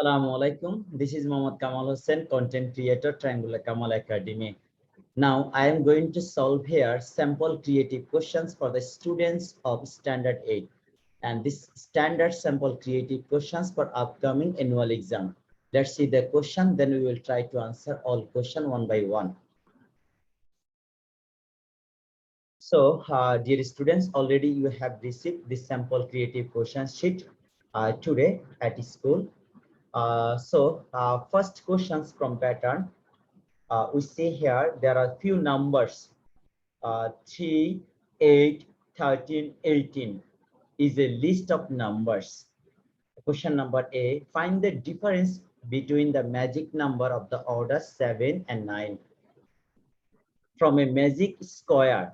Assalamu alaikum. This is Mohammad Kamal Hussain, content creator, Triangular Kamal Academy. Now, I am going to solve here sample creative questions for the students of Standard 8. And this standard sample creative questions for upcoming annual exam. Let's see the question, then we will try to answer all question one by one. So, dear students, already you have received this sample creative question sheet today at school. First questions from pattern. We see here there are few numbers 3, 8, 13, 18 is a list of numbers. Question number A, find the difference between the magic number of the order 7 and 9 from a magic square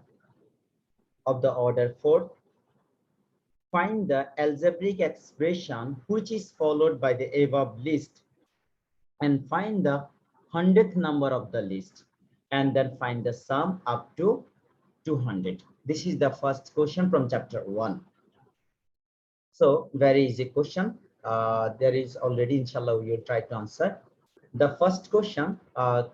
of the order 4. Find the algebraic expression which is followed by the above list and find the 100th number of the list and then find the sum up to 200. This is the first question from chapter 1. So very easy question. There is already, inshallah, we will try to answer. The first question,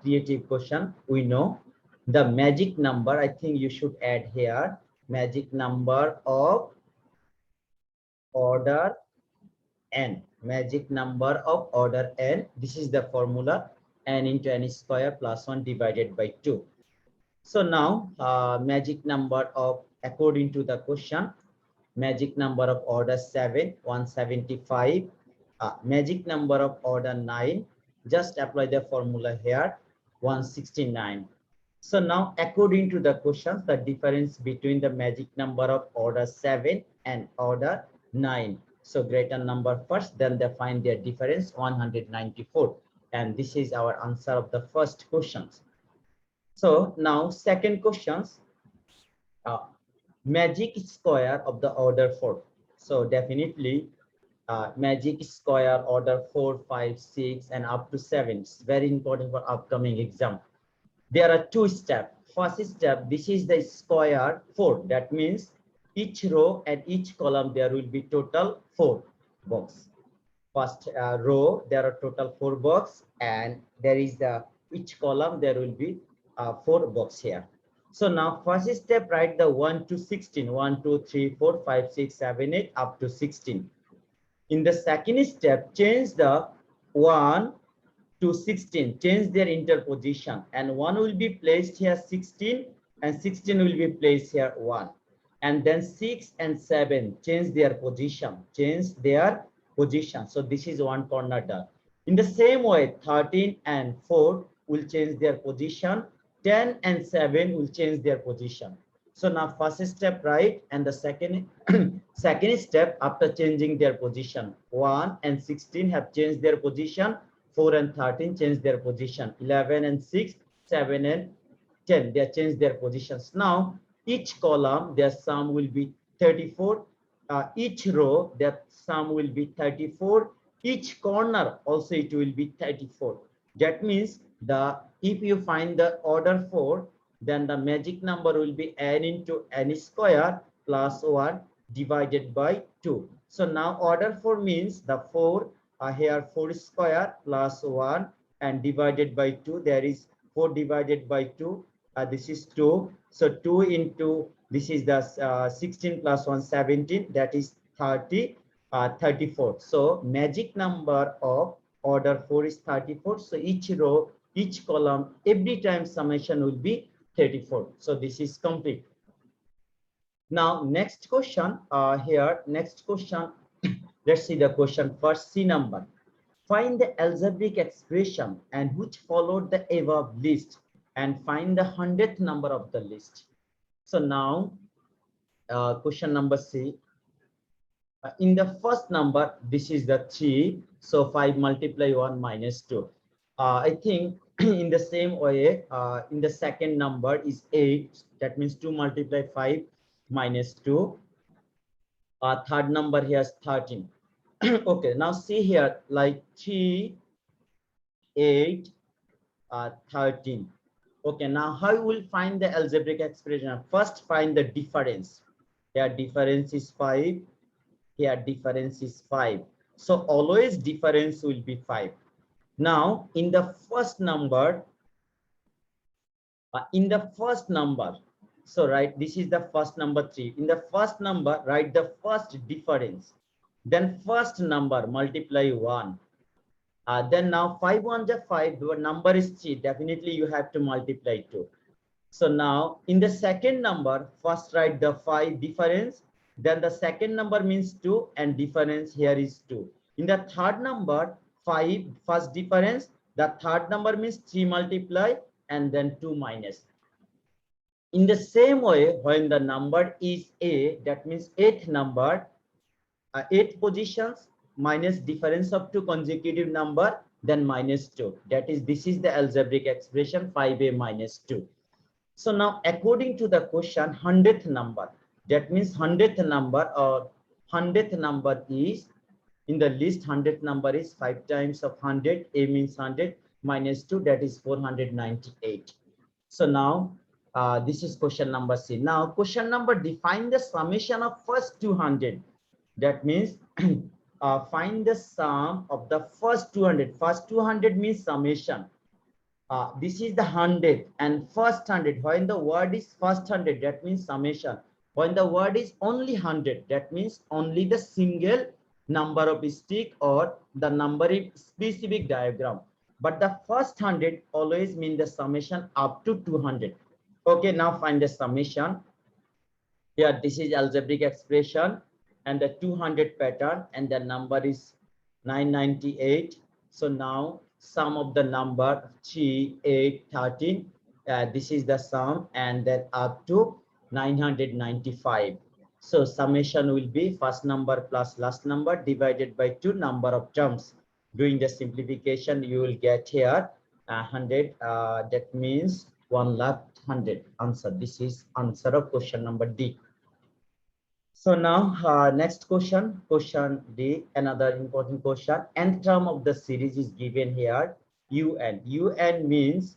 creative question, we know the magic number. I think you should add here magic number of order n. Magic number of order n. This is the formula, n into n square plus 1 divided by 2. So now magic number of, according to the question, magic number of order 7, 175. Magic number of order 9, just apply the formula here, 169. So now according to the questions, the difference between the magic number of order 7 and order 9. So greater number first, then they find their difference 194. And this is our answer of the first questions. So now second questions, magic square of the order 4. So definitely magic square order 4, 5, 6 and up to 7 is very important for upcoming exam. There are two steps. First step, this is the square 4. That means each row and each column there will be total 4 box. First row there are total 4 box and there is the each column there will be 4 box here. So now first step, write the 1 to 16, 1, 2, 3, 4, 5, 6, 7, 8 up to 16. In the second step, change the 1 to 16, change their interposition, and 1 will be placed here 16 and 16 will be placed here 1. And then 6 and 7 change their position, So this is one corner done. In the same way, 13 and 4 will change their position, 10 and 7 will change their position. So now first step right, and the second second step after changing their position, 1 and 16 have changed their position, 4 and 13 change their position, 11 and 6, 7 and 10 they change their positions. Now each column their sum will be 34, each row their sum will be 34, each corner also it will be 34. That means if you find the order 4, then the magic number will be n into n square plus 1 divided by 2. So now order 4 means the 4 here 4 square plus 1 and divided by 2. There is 4 divided by 2. This is 2. So 2 into this is the 16 plus 1, 17. That is 30, 34. So magic number of order 4 is 34. So each row, each column, every time summation will be 34. So this is complete. Now next question here. Next question. Let's see the question first. C number. Find the algebraic expression and which followed the above list and find the 100th number of the list. So now question number C. In the first number, this is the 3. So 5 multiply 1 minus 2. I think in the same way, in the second number is 8. That means 2 multiply 5 minus 2. Third number here is 13. Okay, now see here, like 3, 8, 13. Okay, now how you will find the algebraic expression? First, find the difference. Here difference is 5. Here difference is 5. So always difference will be 5. Now in the first number, so right, this is the first number 3. In the first number, write the first difference. Then first number multiply 1. Then now 5 1 is 5. The number is 3. Definitely you have to multiply 2. So now in the second number, first write the 5 difference. Then the second number means 2 and difference here is 2. In the third number, 5 first difference. The third number means 3 multiply and then 2 minus. In the same way, when the number is a, that means 8th number, 8 positions minus difference of 2 consecutive number, then minus 2. That is, this is the algebraic expression 5a minus 2. So now according to the question, 100th number, that means 100th number or 100th number is in the list. 100th number is 5 times of 100. A means 100 minus 2, that is 498. So now this is question number C. Now question number, define the summation of first 200. That means find the sum of the first 200. First 200 means summation. This is the 100 and first 100. When the word is first 100, that means summation. When the word is only 100, that means only the single number of stick or the number in specific diagram. But the first 100 always mean the summation up to 200. Okay, now find the summation. Here, this is algebraic expression and the 200 pattern and the number is 998. So now sum of the number 3, 8, 13. This is the sum and then up to 995. So summation will be first number plus last number divided by 2 number of terms. Doing the simplification, you will get here 100. That means 1,100,000 answer. This is answer of question number D. So now next question, question D, another important question. Nth term of the series is given here, UN. UN means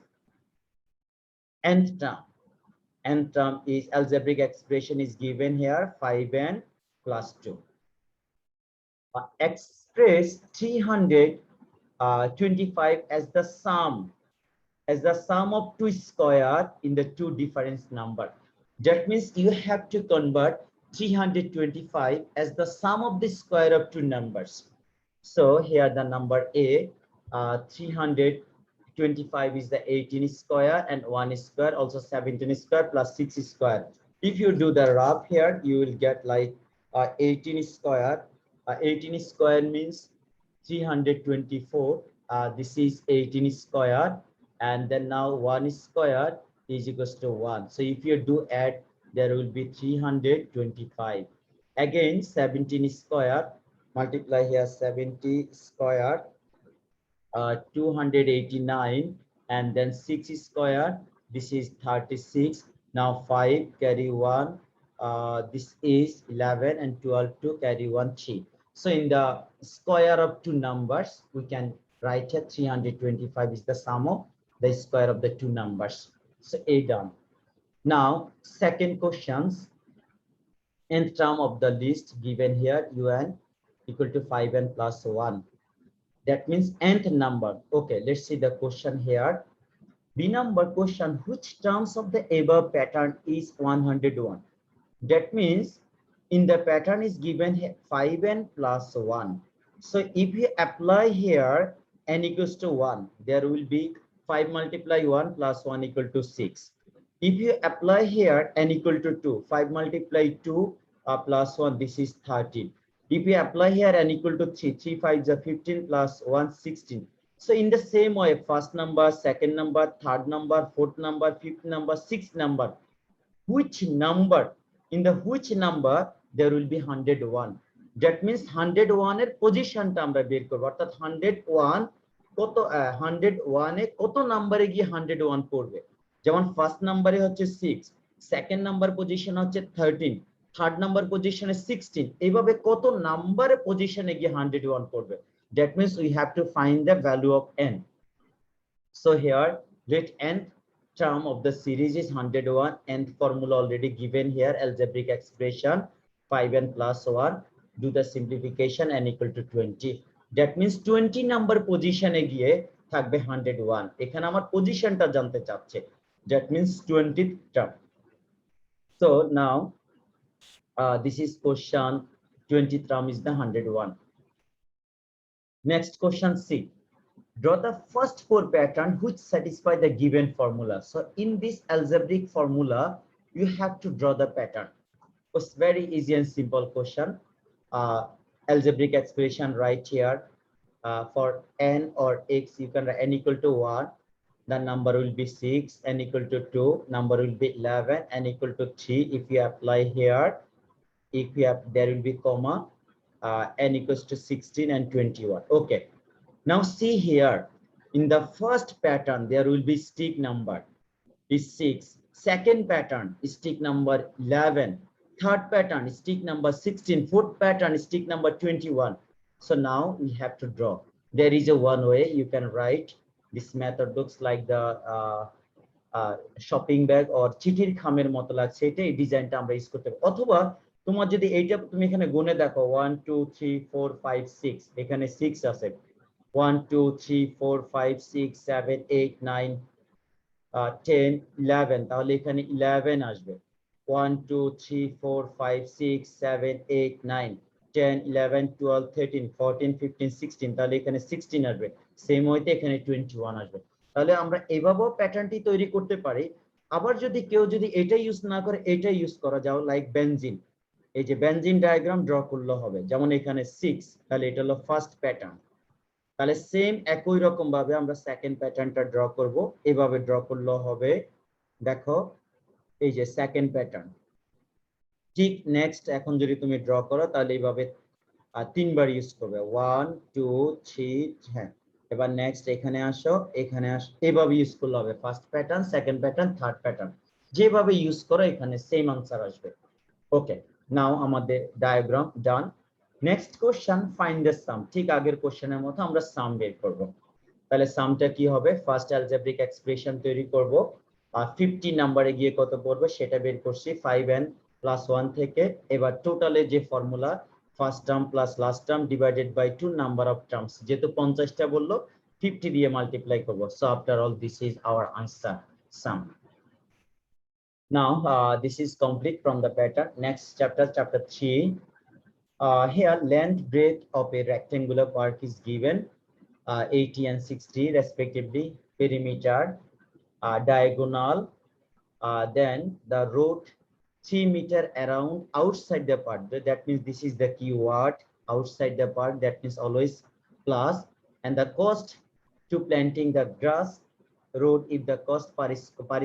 nth term. Nth term is algebraic expression is given here, 5n plus 2. Express 325 as the sum of 2 square in the 2 difference number. That means you have to convert 325 as the sum of the square of 2 numbers. So here the number A, 325 is the 18 square and 1 square, also 17 square plus 6 square. If you do the rub here, you will get like 18 square. 18 square means 324. This is 18 square, and then now 1 square is equals to 1. So if you do add, there will be 325. Again 17 square, multiply here 70 square, 289, and then 6 square, this is 36. Now 5 carry 1, this is 11, and 12 2 carry 1 3. So in the square of 2 numbers, we can write here 325 is the sum of the square of the 2 numbers. So A done. Now second questions, nth term of the list given here, UN equal to 5n plus 1. That means nth number. Okay, let's see the question here. B number question, which terms of the above pattern is 101? That means in the pattern is given 5n plus 1. So if you apply here n equals to 1, there will be 5 multiply 1 plus 1 equal to 6. If you apply here n equal to 2, 5 multiply 2 plus 1, this is 13. If you apply here n equal to 3, 3 5 is 15 plus 1, 16. So in the same way, first number, second number, third number, fourth number, fifth number, sixth number, which number, in the which number there will be 101. That means 101 এর পজিশনটা আমরা বের করব, অর্থাৎ 101 কত 101 এ কত নম্বরে গিয়ে 101 পড়বে। যেমন ফার্স্ট নম্বরে হচ্ছে 6, সেকেন্ড নাম্বার পজিশন হচ্ছে 13, থার্ড নাম্বার পজিশনে 16, এইভাবে কত নম্বরে পজিশনে গিয়ে 101 পড়বে। That means we have to find the value of n. So here let nth term of the series is 101. Nth formula already given here, algebraic expression 5n plus 1. do the simplification, n equal to 20. That means 20 number position এ গিয়ে থাকবে 101, এখানে আমার পজিশনটা জানতে চাচ্ছে, that means 20th term. So now this is question 20th term is the 101. Next question C. Draw the first four pattern which satisfy the given formula. So in this algebraic formula, you have to draw the pattern. It's very easy and simple question. Algebraic expression right here. For n or x, you can write n equal to 1. The number will be 6. N equal to 2. Number will be 11. N equal to 3. If you apply here, if you have, there will be comma. N equals to 16 and 21. Okay. Now see here, in the first pattern, there will be stick number is 6. Second pattern is stick number 11. Third pattern is stick number 16. Fourth pattern is stick number 21. So now we have to draw. There is a one way you can write. This method looks like the shopping bag or চিঠির খামের মতো লাগছে, এটা এই ডিজাইনটা আমরা use করতে পারি। অথবা তোমার যদি এইটা তুমি এখানে গুণে দেখো 1 2 3 4 5 6, এখানে 6 আছে, 1 2 3 4 5 6 7 8 9 10 11, তাহলে এখানে 11 আসবে। 1 2 3 4 5 6 7 8 9 10 11 12 13 14 15 16, তাহলে এখানে 16 আসবে। সেম ওয়েতে এখানে 21 আসবে। তাহলে আমরা এভাবেও প্যাটার্নটি তৈরি করতে পারি। আবার যদি কেউ যদি এটা ইউজ না করে এটা ইউজ করা যাও, লাইক বেনজিন, এই যে বেনজিন ডায়াগ্রাম ড্র করলে হবে, যেমন এখানে 6, তাহলে এটা হলো ফার্স্ট প্যাটার্ন। তাহলে সেম একই রকম ভাবে আমরা সেকেন্ড প্যাটার্নটা ড্র করব, এভাবে ড্র করলে হবে। দেখো এই যে সেকেন্ড প্যাটার্ন, ঠিক নেক্সট এখন যদি তুমি ড্র করো তাহলে এইভাবে তিনবার ইউজ করবে, 1 2 3, হ্যাঁ। এবার নেক্সট এখানে আসো, এখানে আসো, এভাবে ইউজ করলে হবে। First pattern, second pattern, third pattern, যেভাবে ইউজ করো এখানে সেম আনসার আসবে। ওকে, নাও আমাদের diagram done. Next question, find the sum. ঠিক আগের কোশ্চেনের মতো আমরা সাম বের করব। তাহলে সামটা কি হবে? ফার্স্ট অ্যালজেব্রিক এক্সপ্রেশন তৈরি করব, আর 50 নম্বরে গিয়ে কত পড়বে সেটা বের করছি 5n + 1 থেকে। এবার টোটালে যে formula, first term plus last term divided by 2 number of terms, যেহেতু 50টা বললো 50 দিয়ে মাল্টিপ্লাই করব। So after all this is our answer, sum. Now this is complete from the pattern. Next chapter, chapter 3. Here length breadth of a rectangular part is given, 80 and 60 respectively. Perimeter, diagonal, then the road 3 meter around outside the part. That means this is the keyword, outside the part. That means always plus. And the cost to planting the grass road, if the cost per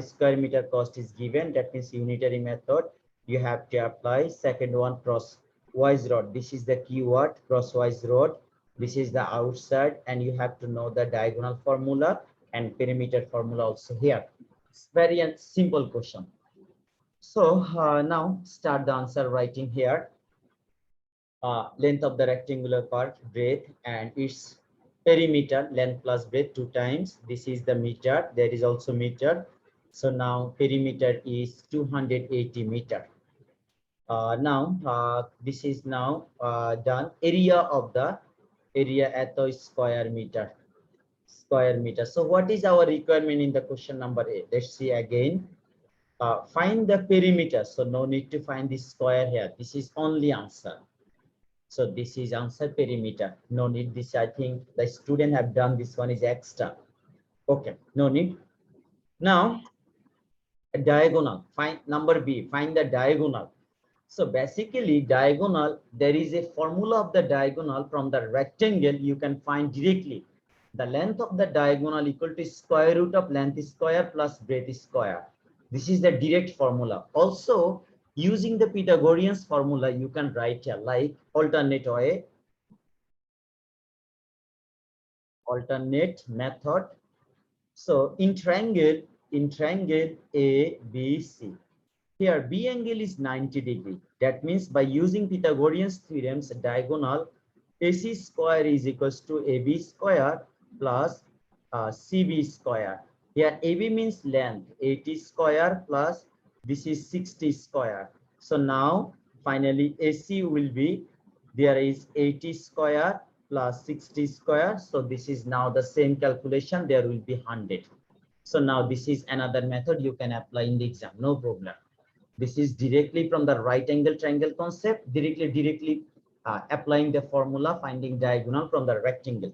square meter cost is given, that means unitary method you have to apply. Second one, crosswise road. This is the keyword, crosswise road. This is the outside, and you have to know the diagonal formula and perimeter formula also here. It's very simple question. So now start the answer writing here. Length of the rectangular part, breadth, and its perimeter, length plus breadth 2 times. This is the meter, there is also meter. So now perimeter is 280 meter. Now this is now done. Area of the area at the square meter. So what is our requirement in the question number 8? Let's see again. Find the perimeter. So no need to find this square here. This is only answer. So this is answer, perimeter. No need this. I think the student have done this one is extra. Okay, no need. Now diagonal. Find number B. Find the diagonal. So basically diagonal, there is a formula of the diagonal from the rectangle. You can find directly the length of the diagonal equal to square root of length square plus breadth square. This is the direct formula. Also using the Pythagorean's formula, you can write here like alternate way, alternate method. So in triangle A B C, here B angle is 90 degree. That means by using Pythagorean's theorems, diagonal AC square is equals to AB square plus CB square. Here AB means length, 80 square plus this is 60 square. So now finally AC will be there is 80 square plus 60 square. So this is now the same calculation, there will be 100. So now this is another method you can apply in the exam, no problem. This is directly from the right angle triangle concept, directly applying the formula, finding diagonal from the rectangle.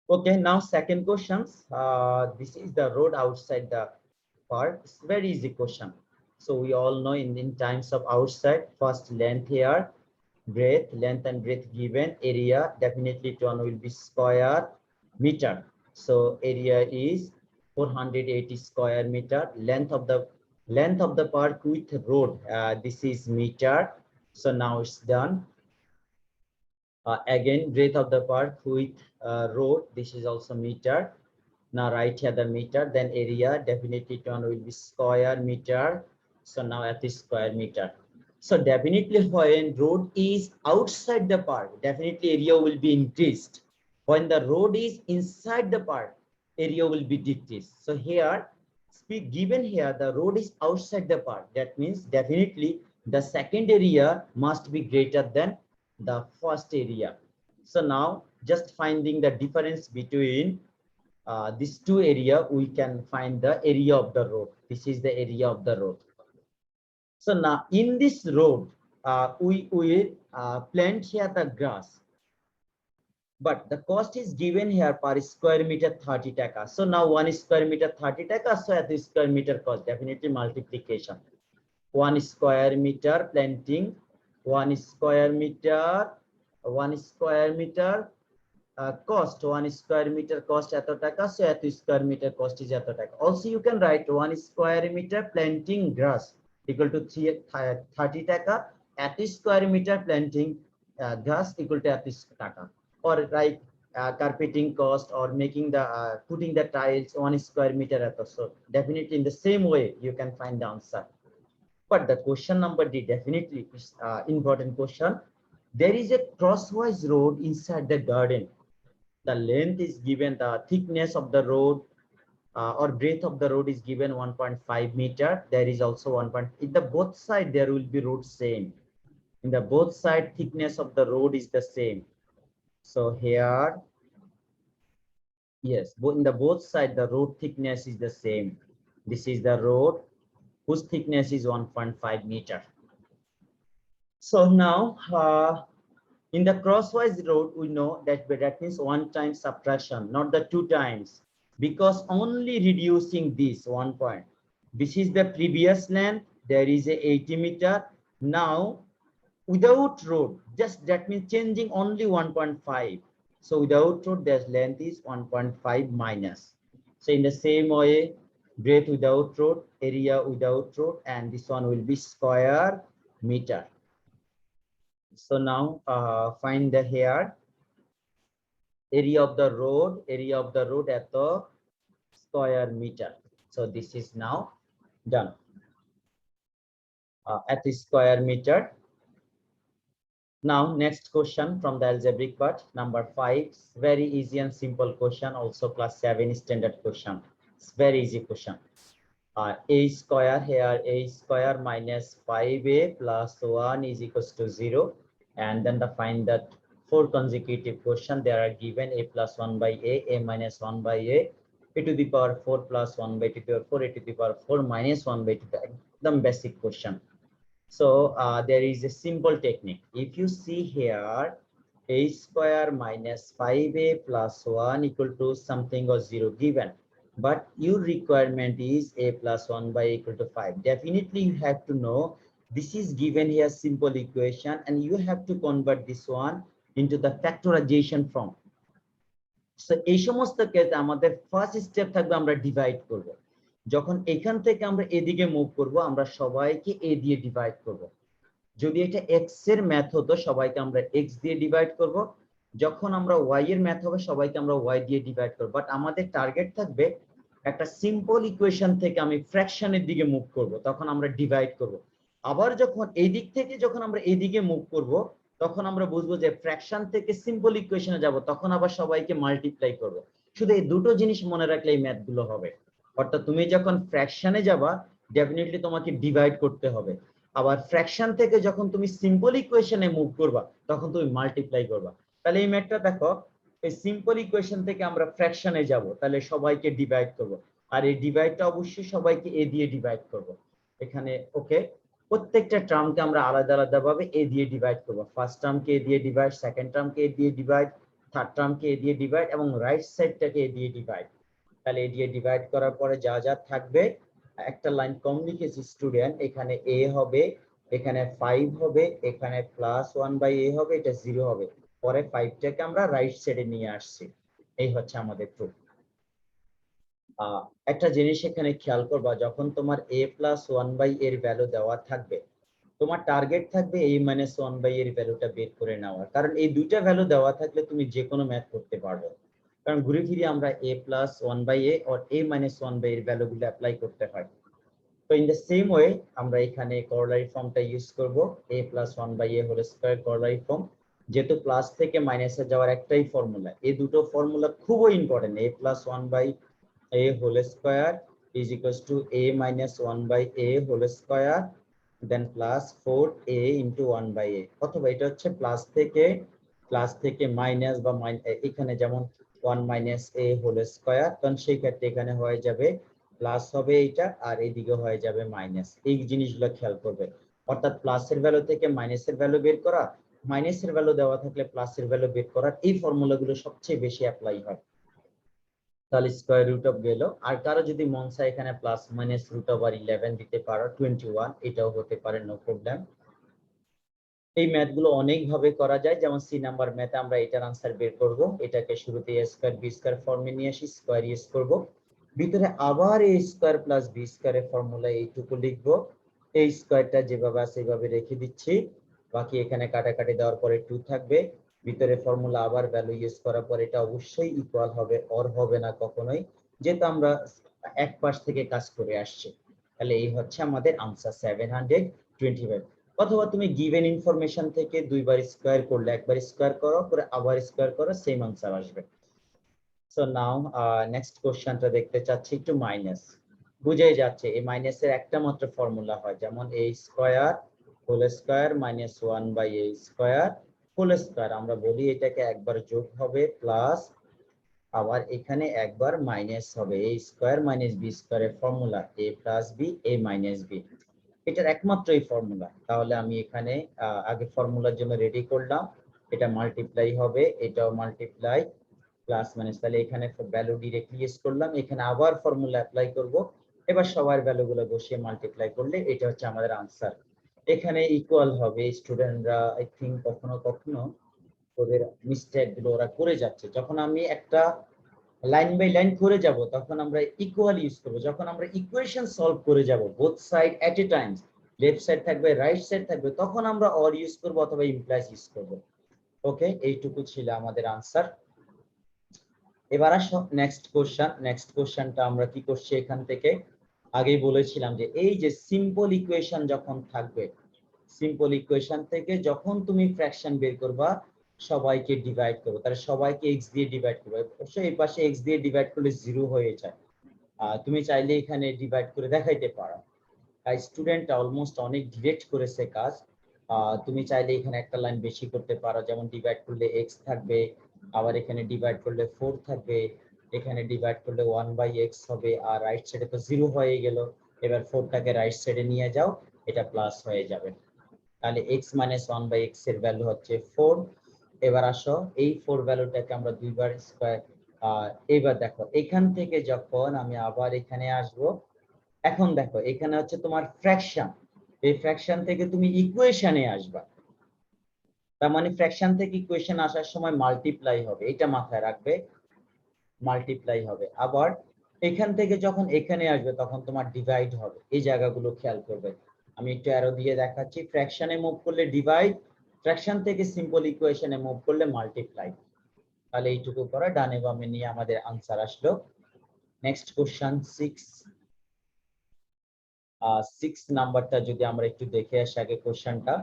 Okay, now second questions. This is the road outside the park. It's very easy question. So we all know in times of outside, first length here, breadth, length and breadth given, area definitely one will be square meter. So area is 480 square meter. Length of the park with road, this is meter. So now it's done. Again, breadth of the park with road, this is also meter. Now right here the meter, then area definitely one will be square meter. So now at this square meter. So definitely when road is outside the park, definitely area will be increased. When the road is inside the park, area will be decreased. So here, given here the road is outside the park, that means definitely the second area must be greater than the first area. So now just finding the difference between these two area, we can find the area of the road. This is the area of the road. So now in this road, we plant here the grass, but the cost is given here per square meter 30 taka. So now 1 square meter 30 taka. So at the square meter cost, definitely multiplication. 1 square meter planting, 1 square meter cost, 1 square meter cost eto taka. So at square meter cost is eto taka. Also you can write 1 square meter planting grass equal to 30 taka. At square meter planting grass equal to at taka. Or like carpeting cost or making the putting the tiles 1 square meter eto. So definitely in the same way you can find the answer. But the question number D definitely is important question. There is a crosswise road inside the garden. The length is given, the thickness of the road or breadth of the road is given 1.5 meter. There is also 1. In the both side there will be road same. In the both side thickness of the road is the same. So here, yes, in the both side the road thickness is the same. This is the road whose thickness is 1.5 meter. So now in the crosswise road, we know that means 1 time subtraction, not the 2 times, because only reducing this 1 point. This is the previous length. There is a 80 meter. Now without road, just that means changing only 1.5. So without road, their length is 1.5 minus. So in the same way, breadth without road, area without road, and this one will be square meter. So now find the here area of the road at the square meter. So this is now done at the square meter. Now next question from the algebraic part, number 5. Very easy and simple question, also class 7 standard question. It's very easy question. A square here, a square minus 5a plus 1 is equals to 0. And then find that 4 consecutive question they are given, a plus 1 by a minus 1 by a to the power 4 plus 1 by 2 to the power 4, a to the power 4 minus 1 by 2. The basic question. So there is a simple technique. If you see here, a square minus 5a plus 1 equal to something or 0 given, but your requirement is a plus 1 by equal to 5. Definitely you have to know this is given here simple equation, and you have to convert this one into the factorization form. So এই সমস্ত ক্ষেত্রে আমাদের first step থাকবে আমরা divide করব। যখন এখান থেকে আমরা এদিকে মুভ করব, আমরা সবাইকে a দিয়ে ডিভাইড করব। যদি এটা x এর ম্যাথ হতো, সবাইকে আমরা x দিয়ে ডিভাইড করব। যখন আমরা y এর ম্যাথ হবে, সবাইকে আমরা y দিয়ে ডিভাইড করব। বাট আমাদের টার্গেট থাকবে একটা সিম্পল ইকুয়েশন থেকে আমি ফ্র্যাকশনের দিকে মুভ করব, তখন আমরা ডিভাইড করব। আবার যখন এই দিক থেকে যখন আমরা এদিকে মুভ করব, তখন আমরা বুঝবো যে ফ্র্যাকশন থেকে সিম্পল ইকুয়েশনে যাব, তখন আবার সবাইকে মাল্টিপ্লাই করব। শুধু এই দুটো জিনিস মনে রাখলে এই ম্যাথ গুলো হবে। অর্থাৎ তুমি যখন ফ্র্যাকশনে যাবা, ডেফিনেটলি তোমাকে ডিভাইড করতে হবে। আবার ফ্র্যাকশন থেকে যখন তুমি সিম্পল ইকুয়েশনে মুভ করবা তখন তুমি মাল্টিপ্লাই করবা। তাহলে এই ম্যাথটা দেখো, এই সিম্পল ইকুয়েশন থেকে আমরা ফ্র্যাকশনে যাব, তাহলে সবাইকে ডিভাইড করব, আর এই ডিভাইডটা অবশ্যই সবাইকে এ দিয়ে ডিভাইড করব এখানে। ওকে, প্রত্যেকটা টার্মকে আমরা আলাদা আলাদা ভাবে এ দিয়ে ডিভাইড করব। ফার্স্ট টার্মকে এ দিয়ে ডিভাইড, সেকেন্ড টার্মকে এ দিয়ে ডিভাইড, থার্ড টার্মকে এ দিয়ে ডিভাইড এবং রাইট সাইডটাকে এ দিয়ে ডিভাইড। তাহলে এ দিয়ে ডিভাইড করার পরে যা যা থাকবে, একটা লাইন কম লিখেছি স্টুডেন্ট, এখানে এ হবে, এখানে 5 হবে, এখানে +1/a হবে, এটা 0 হবে, পরে 5টাকে আমরা রাইট সাইডে নিয়ে আসছি। এই হচ্ছে আমাদের প্রুফ। একটা জিনিস এখানে খেয়াল করবা, যখন তোমার a+1/a এর ভ্যালু দেওয়া থাকবে, তোমার টার্গেট থাকবে a-1/a এর ভ্যালুটা বের করে নেওয়ার, কারণ এই দুইটা ভ্যালু দেওয়া থাকলে তুমি যে কোনো ম্যাথ করতে পারবে। কারণ ঘুরে ফিরে আমরা a+1/a or a-1/a এর ভ্যালুগুলো অ্যাপ্লাই করতে হয়। তো ইন দ্য সেম ওয়ে আমরা এখানে করোলারি ফর্মটা ইউজ করব, a+1/a whole square corollary form. যেহেতু প্লাস থেকে মাইনাসে যাওয়ার একটাই ফর্মুলা, এই দুটো ফর্মুলা খুবই important. a+1/a whole square is equals to a-1/a whole square then +4a into 1/a, অথবা এটা হচ্ছে প্লাস থেকে মাইনাস বা এখানে যেমন 1 - a হোল স্কয়ার, কারণ সেই ক্ষেত্রে এখানে হয়ে যাবে প্লাস হবে এইটা, আর এইদিকে হয়ে যাবে মাইনাস। এই জিনিসগুলো খেয়াল করবে, অর্থাৎ প্লাসের ভ্যালু থেকে মাইনাসের ভ্যালু বের করা, মাইনাসের ভ্যালু দেওয়া থাকলে প্লাসের ভ্যালু বের করার, এই ফর্মুলাগুলো সবচেয়ে বেশি অ্যাপ্লাই হয়। তাহলে স্কয়ার রুট অফ গেল, আর কারো যদি মন চায় এখানে +-√11 দিতে পারো, 21 এটাও হতে পারে, নো প্রবলেম। এই ম্যাথ গুলো অনেক ভাবে করা যায়, যেমন সি নাম্বার ম্যাথে আমরা এটার আনসার বের করব, এটাকে শুরুতে a স্কয়ার b স্কয়ার ফর্মে নিয়ে আসি, স্কয়ার ইউজ করব, ভিতরে আবার a স্কয়ার প্লাস b স্কয়ারের ফর্মুলা এইটুকু লিখব, এই স্কয়ারটা যেভাবে আছে সেভাবে রেখে দিচ্ছি, বাকি এখানে কাটাকাটি দেওয়ার পরে 2 থাকবে, ভিতরে ফর্মুলা আবার ভ্যালু ইউজ করার পর এটা অবশ্যই ইকুয়াল হবে, অর হবে না কখনোই, যেহেতু আমরা এক পাশ থেকে কাজ করে আসছি। তাহলে এই হচ্ছে আমাদের আনসার 725। অথবা তুমি গিভেন ইনফরমেশন থেকে দুইবার স্কয়ার করলে, একবার স্কয়ার করো পরে আবার স্কয়ার করো, সেম আনসার আসবে। সো নাও নেক্সট কোশ্চেনটা দেখতে চাচ্ছি, একটু মাইনাস, বুঝাই যাচ্ছে এই মাইনাসের একটা মাত্র ফর্মুলা হয়, যেমন a square whole square -1/a square whole square, আমরা বলি এটাকে একবার যোগ হবে প্লাস, আবার এখানে একবার মাইনাস হবে, a স্কয়ার - b স্কয়ারের formula a + b a - b, এটার একমাত্র এই ফর্মুলা। তাহলে আমি এখানে আগে ফর্মুলার জন্য রেডি করলাম, এটা মাল্টিপ্লাই হবে, এটাও মাল্টিপ্লাই প্লাস মাইনাস, তাহলে এখানে ভ্যালু ডিরেক্টলি ইউজ করলাম, এখানে আবার ফর্মুলা অ্যাপ্লাই করব, এবার সবার ভ্যালুগুলো বসিয়ে মাল্টিপ্লাই করলে এটা হচ্ছে আমাদের আনসার। এখানে ইকুয়াল হবে, স্টুডেন্টরা আই থিংক কখনো কখনো ওদের মিস্টেক গুলো ওরা করে যাচ্ছে, যখন আমি একটা লাইন বাই লাইন করে যাব তখন আমরা ইকুয়াল ইউজ করব, যখন আমরা ইকুয়েশন সলভ করে যাব বোথ সাইড এট এ টাইম, লেফট সাইড থাকবে রাইট সাইড থাকবে, তখন আমরা অর ইউজ করব অথবা ইমপ্লাইজ ইউজ করব। ওকে, এইটুকু ছিল আমাদের আনসার। এবার আসো নেক্সট কোশ্চেন। নেক্সট কোশ্চেনটা আমরা কি করছি, এখান থেকে আগেই বলেছিলাম যে এই যে সিম্পল ইকুয়েশন যখন থাকবে, সিম্পল ইকুয়েশন থেকে যখন তুমি ফ্র্যাকশন বের করবা সবাইকে ডিভাইড করবে, তাহলে সবাইকে x দিয়ে ডিভাইড করবে, অবশ্যই এই পাশে x দিয়ে ডিভাইড করলে 0 হয়ে যায়। তুমি চাইলে এখানে ডিভাইড করে দেখাইতে পারো, স্টুডেন্ট অলমোস্ট অনেক ডিরেক্ট করেছে কাজ। তুমি চাইলে এখানে একটা লাইন বেশি করতে পারো, যেমন ডিভাইড করলে x থাকবে, আবার এখানে ডিভাইড করলে 4 থাকবে, এখানে ডিভাইড করলে 1/x হবে, আর রাইট সাইডে তো 0 হয়ে গেল, এবার 4টাকে রাইট সাইডে নিয়ে যাও, এটা প্লাস হয়ে যাবে, তাহলে x - 1/x এর ভ্যালু হচ্ছে 4। এবার আসো এই 4 ভ্যালুটাকে আমরা দুইবার স্কয়ার, এবার দেখো এখান থেকে যখন আমি আবার এখানে আসব, এখন দেখো এখানে হচ্ছে তোমার ফ্র্যাকশন, এই ফ্র্যাকশন থেকে তুমি ইকুয়েশনে আসবা, তার মানে ফ্র্যাকশন থেকে ইকুয়েশন আসার সময় মাল্টিপ্লাই হবে, এটা মাথায় রাখবে, মাল্টিপ্লাই হবে। আবার এখান থেকে যখন এখানে আসবে তখন তোমার ডিভাইড হবে, এই জায়গাগুলো খেয়াল করবে, আমি একটু অ্যারো দিয়ে দেখাচ্ছি, ফ্র্যাকশনে মুভ করলে ডিভাইড, ফ্র্যাকশন থেকে সিম্পল ইকুয়েশনে মুভ করলে মাল্টিপ্লাই। তাহলে এইটুকু করা ডানে বামে নিয়ে আমাদের আনসার আসলো। নেক্সট কোশ্চেন 6 নাম্বারটা যদি আমরা একটু দেখে আসি আগে কোশ্চেনটা,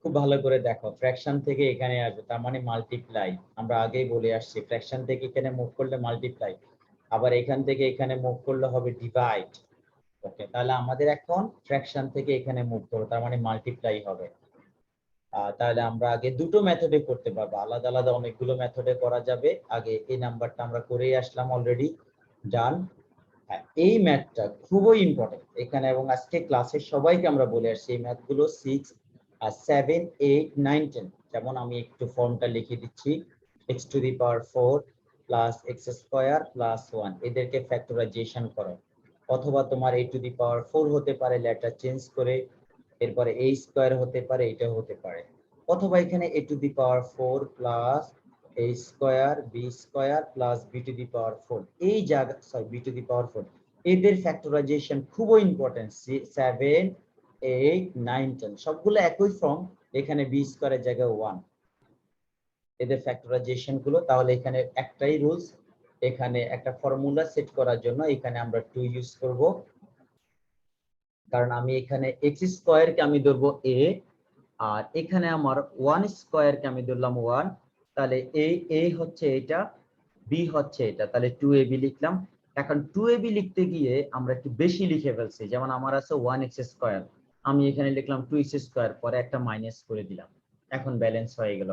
খুব ভালো করে দেখো, ফ্র্যাকশন থেকে এখানে আসবে তার মানে মাল্টিপ্লাই, আমরা আগেই বলে আসছি ফ্র্যাকশন থেকে এখানে মুভ করলে মাল্টিপ্লাই, আবার এখান থেকে এখানে মুভ করলে হবে ডিভাইড। ওকে, তাহলে আমাদের এখন ফ্র্যাকশন থেকে এখানে মুভ করবো, তার মানে মাল্টিপ্লাই হবে। তাহলে আমরা আগে দুটো মেথডে করতে পারবো, আলাদা আলাদা অনেকগুলো মেথডে করা যাবে। আগে এই নাম্বারটা আমরা করেই আসলাম অলরেডি, ডান। এই ম্যাথটা খুবই ইম্পর্টেন্ট এখানে, এবং আজকে ক্লাসের সবাইকে আমরা বলে আসছি এই ম্যাথগুলো 6 আর 7 8 9 10। যেমন আমি একটু ফর্মটা লিখে দিচ্ছি, x⁴ প্লাস x² প্লাস 1, এদেরকে ফ্যাক্টরাইজেশন করো, অথবা তোমার a⁴ হতে পারে লেটার চেঞ্জ করে, এরপরে a² হতে পারে, এটা হতে পারে, অথবা এখানে a⁴ plus a² b² plus b⁴ এই জায়গা, সরি b⁴, এদের ফ্যাক্টরাইজেশন খুবই ইম্পর্টেন্ট। 7 8 9 10 সবগুলো একই ফর্ম, এখানে b² এর জায়গায় 1, এদের ফ্যাক্টরাইজেশন গুলো। তাহলে এখানে একটাই রুলস, এখানে একটা ফর্মুলা সেট করার জন্য এখানে আমরা 2 ইউজ করব, কারণ আমি এখানে x² কে আমি ধরবো a, আর এখানে আমার 1² কে আমি ধরলাম 1, তাহলে a হচ্ছে এটা, b হচ্ছে এটা, তাহলে 2ab লিখলাম। এখন 2ab লিখতে গিয়ে আমরা একটু বেশি লিখে ফেলছি, যেমন আমার আছে 1x², আমি এখানে লিখলাম 2x², পরে একটা মাইনাস করে দিলাম, এখন ব্যালেন্স হয়ে গেল।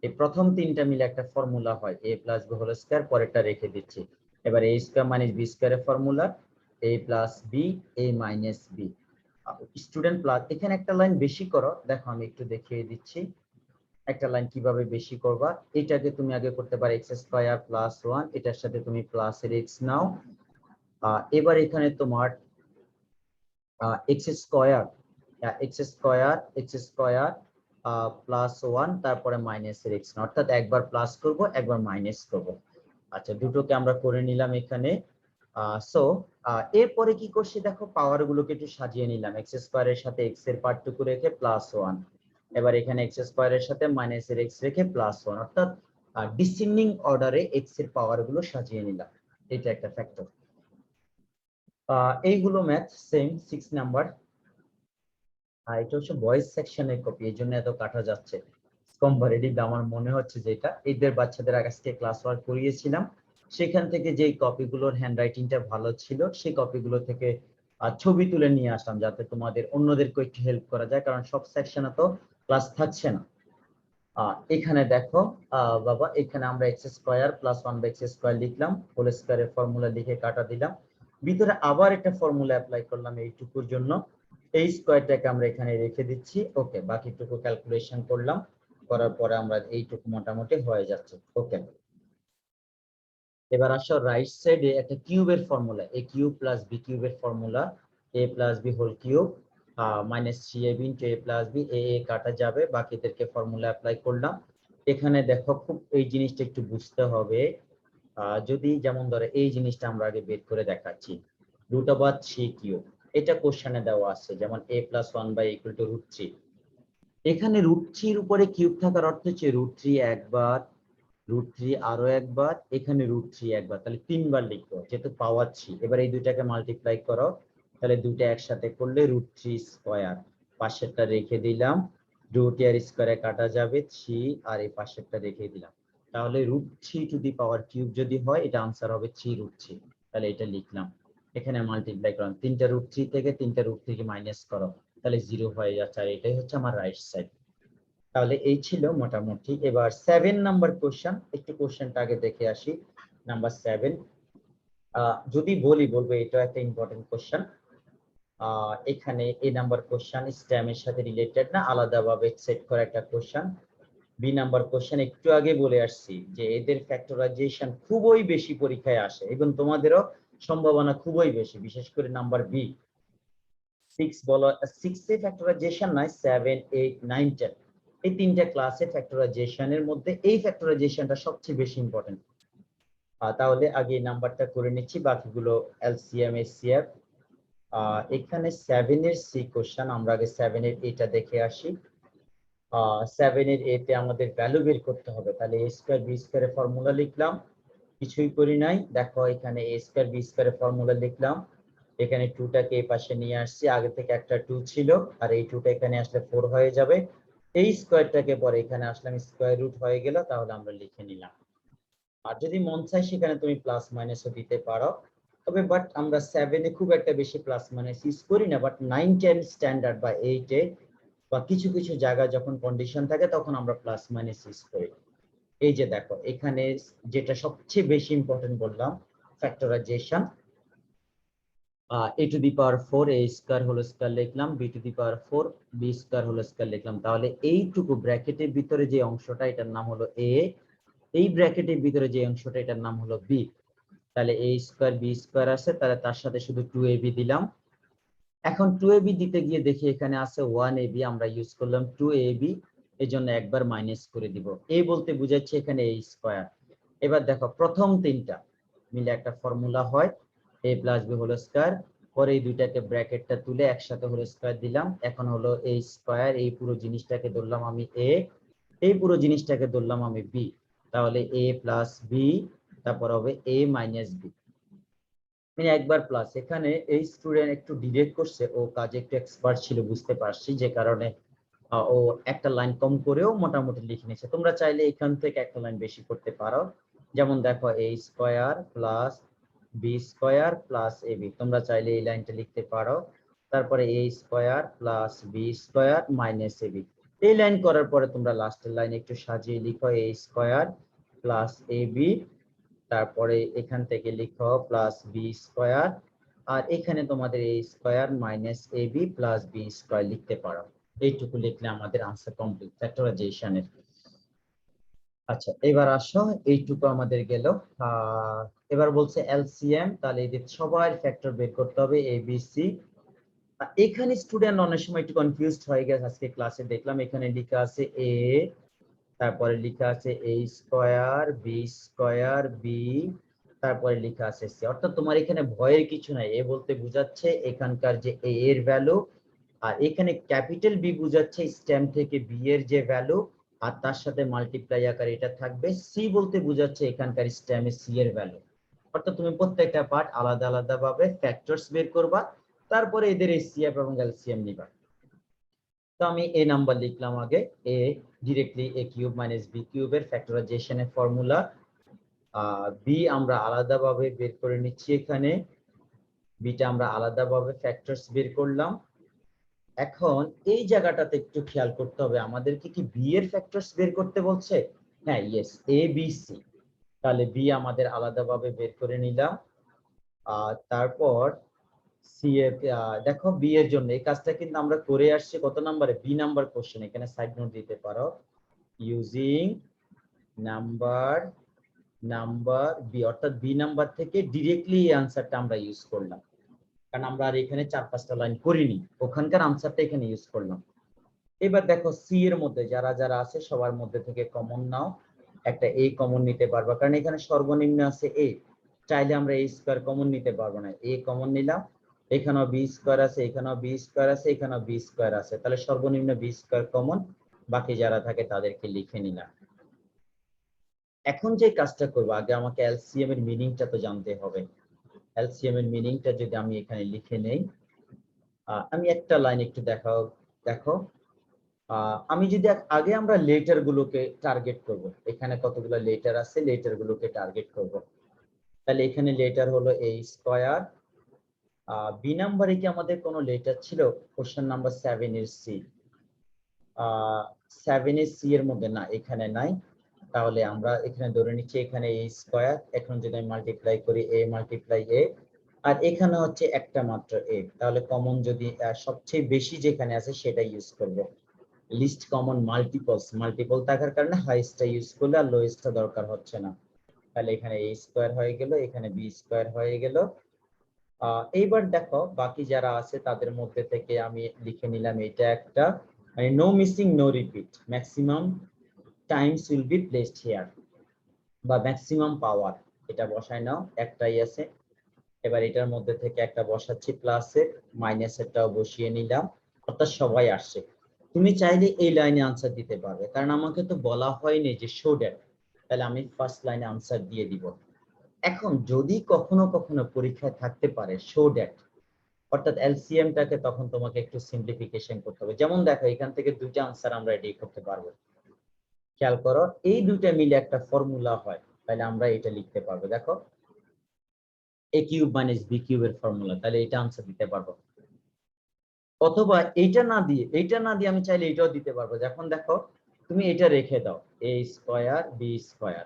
এই প্রথম তিনটা মিলে একটা ফর্মুলা হয় a plus b whole square, পরেরটা রেখে দিচ্ছি। এবার a স্কয়ার মাইনাস b স্কয়ারের formula a plus b a minus b। Student plus, এখানে একটা লাইন বেশি করো, দেখো আমি একটু দেখিয়ে দিচ্ছি একটা লাইন কিভাবে বেশি করবা। এটাকে তুমি আগে করতে পারো x² প্লাস 1, এটার সাথে তুমি প্লাসের x নাও, এবার এখানে তোমার x² প্লাস 1, তারপরে মাইনাসের x, অর্থাৎ একবার প্লাস করব একবার মাইনাস করব। আচ্ছা, দুটোকে আমরা করে নিলাম এখানে। সো এরপরে কি করছি দেখো, পাওয়ার গুলোকে একটু সাজিয়ে নিলাম, x² এর সাথে x এর পার্টটুকু রেখে প্লাস 1, এবার এখানে x² এর সাথে মাইনাসের x রেখে প্লাস 1, অর্থাৎ ডিসেন্ডিং অর্ডারে x এর পাওয়ার গুলো সাজিয়ে নিলাম, এটা একটা ফ্যাক্টর। এইগুলো ম্যাথ সেম 6 নাম্বার। এটা হচ্ছে বয়েজ সেকশনের কপি, এই জন্য এত কাটা যাচ্ছে। কম্পারেটিভ আমার মনে হচ্ছে যেটা এদের বাচ্চাদের আজকে ক্লাস ওয়ার্ক করিয়েছিলাম, সেখান থেকে যে কপিগুলোর হ্যান্ডরাইটিংটা ভালো ছিল সেই কপিগুলো থেকে ছবি তুলে নিয়ে আসলাম, যাতে তোমাদের অন্যদেরকে একটু হেল্প করা যায়, কারণ সব সেকশনে তো ক্লাস থাকছে না। এখানে দেখো বাবা, এখানে আমরা x² প্লাস 1/x² লিখলাম, হোল স্কয়ারের ফর্মুলা লিখে কাটা দিলাম, ভিতরে আবার একটা ফর্মুলা অ্যাপ্লাই করলাম এইটুকুর জন্য, এই স্কয়ারটাকে আমরা এখানে রেখে দিচ্ছি। ওকে, বাকিটুকু ক্যালকুলেশন করলাম, করার পরে আমরা এইটুকু মোটামুটি হয়ে যাচ্ছে। ওকে, এবার আসো রাইট সাইডে একটা কিউবের formula, a cube plus b কিউবের formula, a plus b whole cube minus 3ab into a plus b, a কাটা যাবে, বাকিদেরকে ফর্মুলা অ্যাপ্লাই করলাম। এখানে দেখো খুব এই জিনিসটা একটু বুঝতে হবে, যদি যেমন ধরো এই জিনিসটা আমরা আগে বের করে দেখাচ্ছি, √3 কিউব, এটা কোশ্চেনে দেওয়া আছে, যেমন a প্লাস 1/√3, এখানে √3 উপরে কিউব থাকার অর্থ হচ্ছে √3 একবার, √3 আরো একবার, এখানে √3 একবার, তাহলে 3বার লিখবো যেহেতু পাওয়ার 3। এবার এই দুইটাকে মাল্টিপ্লাই করো, তাহলে দুইটা একসাথে করলে √3², পাশেরটা রেখে দিলাম, √3² কাটা যাবে 3, আর এই পাশেরটা রেখে দিলাম, তাহলে √3³ যদি হয় এটা আনসার হবে 3√3, তাহলে এটা লিখলাম, এখানে মাল্টিপ্লাই করলাম, 3টা √3 থেকে 3টা √3 মাইনাস করো, তাহলে 0 হয়ে যাচ্ছে, আর এটাই হচ্ছে আমার রাইট সাইড। তাহলে এই ছিল মোটামুটি। এবার 7 নাম্বার কোশ্চেন, একটু কোশ্চেনটা আগে দেখে আসি। নাম্বার 7 যদি বলবো এটা একটা ইম্পর্টেন্ট কোশ্চেন। এখানে এই নাম্বার কোশ্চেন স্ট্যামের সাথে রিলেটেড না, আলাদাভাবে সেট করা একটা কোশ্চেন। বি নাম্বার কোশ্চেন একটু আগে বলে আসছি যে এদের ফ্যাক্টরাইজেশন খুবই বেশি পরীক্ষায় আসে, এবং তোমাদেরও সম্ভাবনা খুবই বেশি, বিশেষ করে নাম্বার বি 6 বলো, 6 এ ফ্যাক্টরাইজেশন নাই, 7 8 9 10 এই তিনটা ক্লাসে ফ্যাক্টরাইজেশনের মধ্যে এই ফ্যাক্টরাইজেশনটা সবচেয়ে বেশি ইম্পর্টেন্ট। তাহলে আগে এই নাম্বারটা করে নিচ্ছি, বাকিগুলো এলসিএম এসসিএফ। এখানে 7 এর সি কোশ্চেন, আমরা আগে 7 এর এটা দেখে আসি। 7 এর এ তে আমাদের ভ্যালু বের করতে হবে, তাহলে a² b² এর ফর্মুলা লিখলাম, কিছুই করি নাই, দেখো এখানে a² b² এর ফর্মুলা লিখলাম, এখানে 2টাকে এই পাশে নিয়ে আসছি, আগে থেকে একটা 2 ছিল, আর এই 2টা এখানে আসলে 4 হয়ে যাবে, এই স্কয়ারটাকে পরে এখানে আসলাম, স্কয়ার রুট হয়ে গেল, তাহলে আমরা লিখে নিলাম। আর যদি মন চায় সেখানে তুমি প্লাস মাইনাসও দিতে পারো, তবে বাট আমরা 7 এ খুব একটা বেশি প্লাস মাইনাস ইউজ করি না, বাট 9 10 স্ট্যান্ডার্ড বা 8 এ বা কিছু কিছু জায়গায় যখন কন্ডিশন থাকে তখন আমরা প্লাস মাইনাস ইউজ করি। এই যে দেখো এখানে যেটা সবচেয়ে বেশি ইম্পর্টেন্ট বললাম, factorisation. a to the power 4 a square whole square লিখলাম, b to the power 4 b square whole square লিখলাম। তাহলে এইটুকু ব্র্যাকেটের ভিতরে যে অংশটা এটার নাম হলো a, এই ব্র্যাকেটের ভিতরে যে অংশটা এটার নাম হলো b। তাহলে a স্কয়ার b স্কয়ার আছে, তাহলে তার সাথে শুধু 2ab দিলাম। এখন 2ab দিতে গিয়ে দেখি এখানে আছে 1ab, আমরা ইউজ করলাম 2ab, এজন্য একবার মাইনাস করে দিব। a বলতে বুঝাচ্ছে এখানে a স্কয়ার। এবার দেখো প্রথম তিনটা মিলে একটা ফর্মুলা হয় a plus b whole square, পরে এই দুইটাকে ব্র্যাকেটটা তুলে একসাথে হোল স্কয়ার দিলাম। এখন হলো a স্কয়ার, এই পুরো জিনিসটাকে ধরলাম আমি a, এই পুরো জিনিসটাকে ধরলাম আমি b। তাহলে a প্লাস b, তারপর হবে a মাইনাস b, মানে একবার প্লাস। এখানে এই স্টুডেন্ট একটু ডিরেক্ট করছে, ও কাজে একটু এক্সপার্ট ছিল বুঝতে পারছি, যে কারণে ও একটা লাইন কম করেও মোটামুটি লিখে নিয়েছে। তোমরা চাইলে এখান থেকে একটা লাইন বেশি করতে পারো। যেমন দেখো a square plus b square plus ab, তোমরা চাইলে এই লাইনটা লিখতে পারো। তারপরে a square plus b square minus ab। এই লাইন করার পরে তোমরা লাস্টের লাইন একটু সাজিয়ে লিখো a স্কয়ার প্লাস ab, তারপরে এখান থেকে লিখো প্লাস বি স্কয়ার, আর এখানে তোমাদের a square minus ab plus b square লিখতে পারো। এইটুকু লিখলে আমাদের আনসার কমপ্লিট ফ্যাক্টরাইজেশনের। আচ্ছা এবার আসো, এইটুকু আমাদের গেল। এবার বলছে এলসিএম, তাহলে এদের সবার ফ্যাক্টর বের করতে হবে a b c। এখানে স্টুডেন্ট অনেক সময় একটু কনফিউজড হয়ে গেছে, আজকে ক্লাসে দেখলাম এখানে লেখা আছে a, তারপরে লেখা আছে a square b square b, তারপরে লেখা আছে c। অর্থাৎ তোমার এখানে ভয়ের কিছু নাই, এ বলতে বোঝাচ্ছে এখানকার যে a এর ভ্যালু, আর এখানে ক্যাপিটাল বি বোঝাচ্ছে স্টেম থেকে বি এর যে ভ্যালু, আর তার সাথে মাল্টিপ্লাই আকারে এটা থাকবে। সি বলতে বোঝাচ্ছে এখানকার স্টেমে সি এর ভ্যালু। অর্থাৎ তুমি প্রত্যেকটা পার্ট আলাদা আলাদা ভাবে ফ্যাক্টরস বের করবা, তারপরে এদের এসিএফ এবং এলসিএম নিবা। তো আমি এ নাম্বার লিখলাম আগে, এ ডিরেক্টলি এ কিউব মাইনাস বি কিউবের ফ্যাক্টরাইজেশনের ফর্মুলা। বি আমরা আলাদাভাবে বের করে নিচ্ছি, এখানে বিটা আমরা আলাদাভাবে ফ্যাক্টরস বের করলাম। এখন এই জায়গাটাতে একটু খেয়াল করতে হবে, আমাদেরকে কি বি এর ফ্যাক্টরস বের করতে বলছে? হ্যাঁ, ইয়েস, এ বি সি। তাহলে বি আমাদের আলাদাভাবে বের করে নিলাম। তারপর সি এর দেখো বি এর জন্য এই কাজটা কিন্তু আমরা করে আসছি কত নাম্বারে, বি নাম্বার কোশ্চেন। এখানে সাইড নোট দিতে পারো, ইউজিং নাম্বার বি, অর্থাৎ বি নাম্বার থেকে ডিরেক্টলি এই আনসারটা আমরা ইউজ করলাম, কারণ আমরা আর এখানে 4-5টা লাইন করিনি, ওখানকার আনসারটা এখানে ইউজ করলাম। এবার দেখো সি এর মধ্যে যারা যারা আছে সবার মধ্যে থেকে কমন নাও, একটা এ কমন নিতে পারবা, কারণ এখানে সর্বনিম্ন আছে এ, চাইলে আমরা এ স্কয়ার কমন নিতে পারবো না, এ কমন নিলাম। এখানেও বি স্কয়ার আছে, এখানেও বি স্কয়ার আছে, এখানেও বি স্কয়ার আছে, তাহলে সর্বনিম্ন বি স্কয়ার কমন, বাকি যারা থাকে তাদেরকে লিখে নিলাম। এখন যে কাজটা করবো, আগে আমাকে এলসিএম এর মিনিংটা তো জানতে হবে। এলসিএম এর মিনিংটা যদি আমি এখানে লিখে নেই, আমি একটা লাইন একটু দেখো। আমি যদি আগে আমরা লেটার গুলোকে টার্গেট করব, এখানে কতগুলো লেটার আছে, লেটার গুলোকে টার্গেট করব। তাহলে এখানে লেটার হলো a স্কয়ার। বি নাম্বারে কি আমাদের কোনো লেটার ছিল? কোশ্চেন নাম্বার 7 এর সি, 7 এর সি এর মধ্যে না, এখানে নাই। তাহলে আমরা এখানে ধরে নিচ্ছি এখানে a স্কয়ার, এখন যদি আমি মাল্টিপ্লাই করি a মাল্টিপ্লাই a, আর এখানে হচ্ছে একটা মাত্র a, তাহলে কমন যদি সবচেয়ে বেশি যেখানে আছে সেটা ইউজ করব। লিস্ট কমন মাল্টিপল থাকার কারণে হাইয়েস্টটা ইউজ করলে আর লোয়েস্টটা দরকার হচ্ছে না। তাহলে এখানে a স্কয়ার হয়ে গেল, এখানে b স্কয়ার হয়ে গেল। এইবার দেখো বাকি যারা আছে তাদের মধ্যে থেকে আমি লিখে নিলাম এটা একটা, মানে no missing no repeat, maximum times will be placed here, বা ম্যাক্সিমাম পাওয়ার, এটা বসায় নাও, একটাই আছে। এবার এটার মধ্যে থেকে একটা বসাচ্ছি প্লাসের, মাইনাসেরটাও বসিয়ে নিলাম, অর্থাৎ সবাই আসছে। তুমি চাইলে এই লাইনে আনসার দিতে পারবে, কারণ আমাকে তো বলা হয়নি যে শো দ্যাট, তাহলে আমি ফার্স্ট লাইনে আনসার দিয়ে দিব। এখন যদি কখনো কখনো পরীক্ষায় থাকতে পারে শো দ্যাট, অর্থাৎ এলসিএমটাকে তখন তোমাকে একটু সিম্পলিফিকেশন করতে হবে। যেমন দেখো এখান থেকে দুইটা আনসার আমরা রেডি করতে পারবো, খেয়াল করো এই দুইটা মিলে একটা ফর্মুলা হয়, তাহলে আমরা এটা লিখতে পারবো। দেখো a কিউব মাইনাস বি কিউবের ফর্মুলা, তাহলে এটা আনসার দিতে পারবো। অথবা এইটা না দিয়ে আমি চাইলে এটাও দিতে পারবো। এখন দেখো তুমি এটা রেখে দাও, a square B square,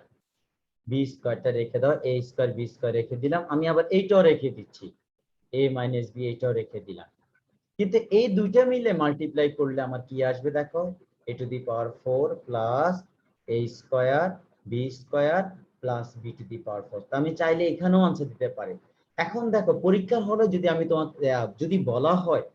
B স্কয়ারটা রেখে দাও, a স্কয়ার বি স্কয়ার রেখে দিলাম। আমি আবার এইটাও রেখে দিচ্ছি, a মাইনাস বি, এইটাও রেখে দিলাম। কিন্তু এই দুইটা মিলে মাল্টিপ্লাই করলে আমার কি আসবে দেখো, a to the power 4 plus a square B square plus b to the power 4। তো আমি চাইলে এখানেও আনসার দিতে পারি। এখন দেখো পরীক্ষার হলে যদি আমি তোমার যদি বলা হয়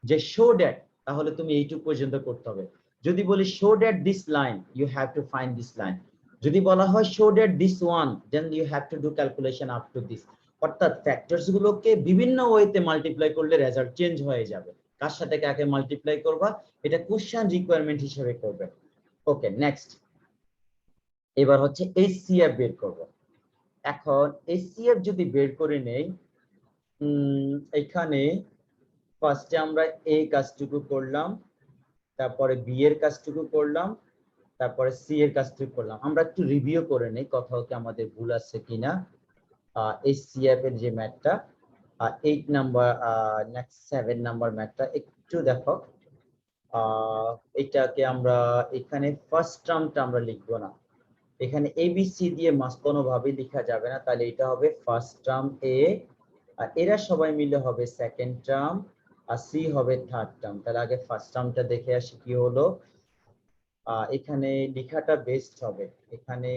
যে শো দ্যাট, তাহলে তুমি এইটুকু পর্যন্ত করতে হবে। যদি বলি show that this line, you have to find this line. যদি বলা হয় show that this one, then you have to do calculation up to this. অর্থাৎ ফ্যাক্টরস গুলোকে বিভিন্ন ওয়েতে মাল্টিপ্লাই করলে রেজাল্ট চেঞ্জ হয়ে যাবে। কার সাথে কাকে মাল্টিপ্লাই করবা এটা কোশ্চেন রিকোয়ারমেন্ট হিসেবে করবে। ওকে, নেক্সট এবার হচ্ছে এইচসিএফ বের করব। এখন এইচসিএফ যদি বের করে নেই, এখানে ফার্স্টে আমরা এ কাজটুকু করলাম, তারপরে বি এর কাজটুকু করলাম, তারপরে সি এর কাজটুকু করলাম। আমরা একটু রিভিউ করে নেই কোথাও কি আমাদের ভুল আছে কিনা। এইচসিএফ এর যে ম্যাথটা 8 নাম্বার, নেক্সট 7 নাম্বার ম্যাথটা একটু দেখো। এটাকে আমরা এখানে ফার্স্ট টার্মটা আমরা লিখবো না, এখানে এবিসি দিয়ে মাস কোনোভাবেই লেখা যাবে না, তাহলে এটা হবে ফার্স্ট টার্ম এ, আর এরা সবাই মিলে হবে সেকেন্ড টার্ম, আর সি হবে থার্ড টার্ম। তাহলে আগে ফার্স্ট টার্মটা দেখে আসি কি হলো। এখানে লেখাটা বেস্ট হবে, এখানে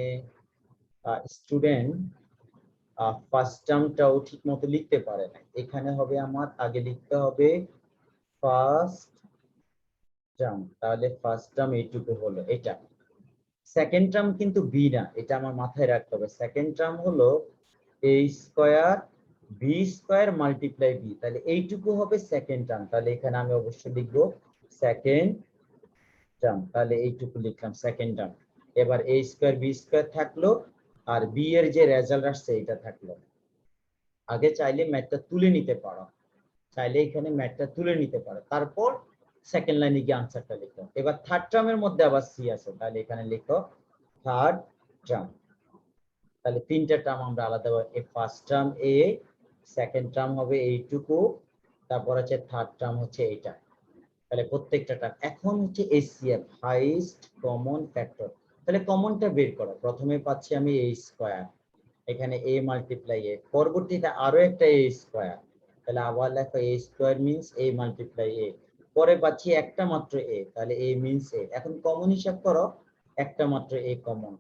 স্টুডেন্ট ফার্স্ট টার্মটাও ঠিক মতো লিখতে পারে না। এখানে হবে আমার আগে লিখতে হবে ফার্স্ট টার্ম, তাহলে ফার্স্ট টার্ম এইটুকু হলো এটা। সেকেন্ড টার্ম কিন্তু বি না, এটা আমার মাথায় রাখতে হবে। সেকেন্ড টার্ম হলো a square B square multiply B, তাহলে এইটুকু হবে সেকেন্ড টার্ম। তাহলে এখানে আমি অবশ্যই লিখবো সেকেন্ড টার্ম, তাহলে এইটুকু লিখলাম সেকেন্ড টার্ম। এবার a স্কয়ার বি স্কয়ার থাকলো, আর বি এর যে রেজাল্ট আসছে এটা থাকলো। আগে চাইলে ম্যাথটা তুলে নিতে পারো, চাইলে এখানে ম্যাথটা তুলে নিতে পারো, তারপর সেকেন্ড লাইনে গিয়ে আনসারটা লিখো। এবার থার্ড টার্মের মধ্যে আবার সি আছে, তাহলে এখানে লিখো থার্ড টার্ম। তাহলে তিনটা টার্ম আমরা আলাদা, ফার্স্ট টার্ম এ, সেকেন্ড টার্ম হবে এইটুকু, তারপর হচ্ছে থার্ড টার্ম হচ্ছে এইটা। তাহলে প্রত্যেকটা টার্ম এখন হচ্ছে এইচসিএফ হাইয়েস্ট কমন ফ্যাক্টর। তাহলে কমনটা বের করো। প্রথমে পাচ্ছি আমি a স্কয়ার, এখানে a মাল্টিপ্লাই a, পরবর্তীতে আরো একটা a স্কয়ার, তাহলে আবার লেখো a square means a multiply a, পরে পাচ্ছি একটা মাত্র a, তাহলে a মিন্স a। এখন কমন হিসাব করো, একটা মাত্র a কমন।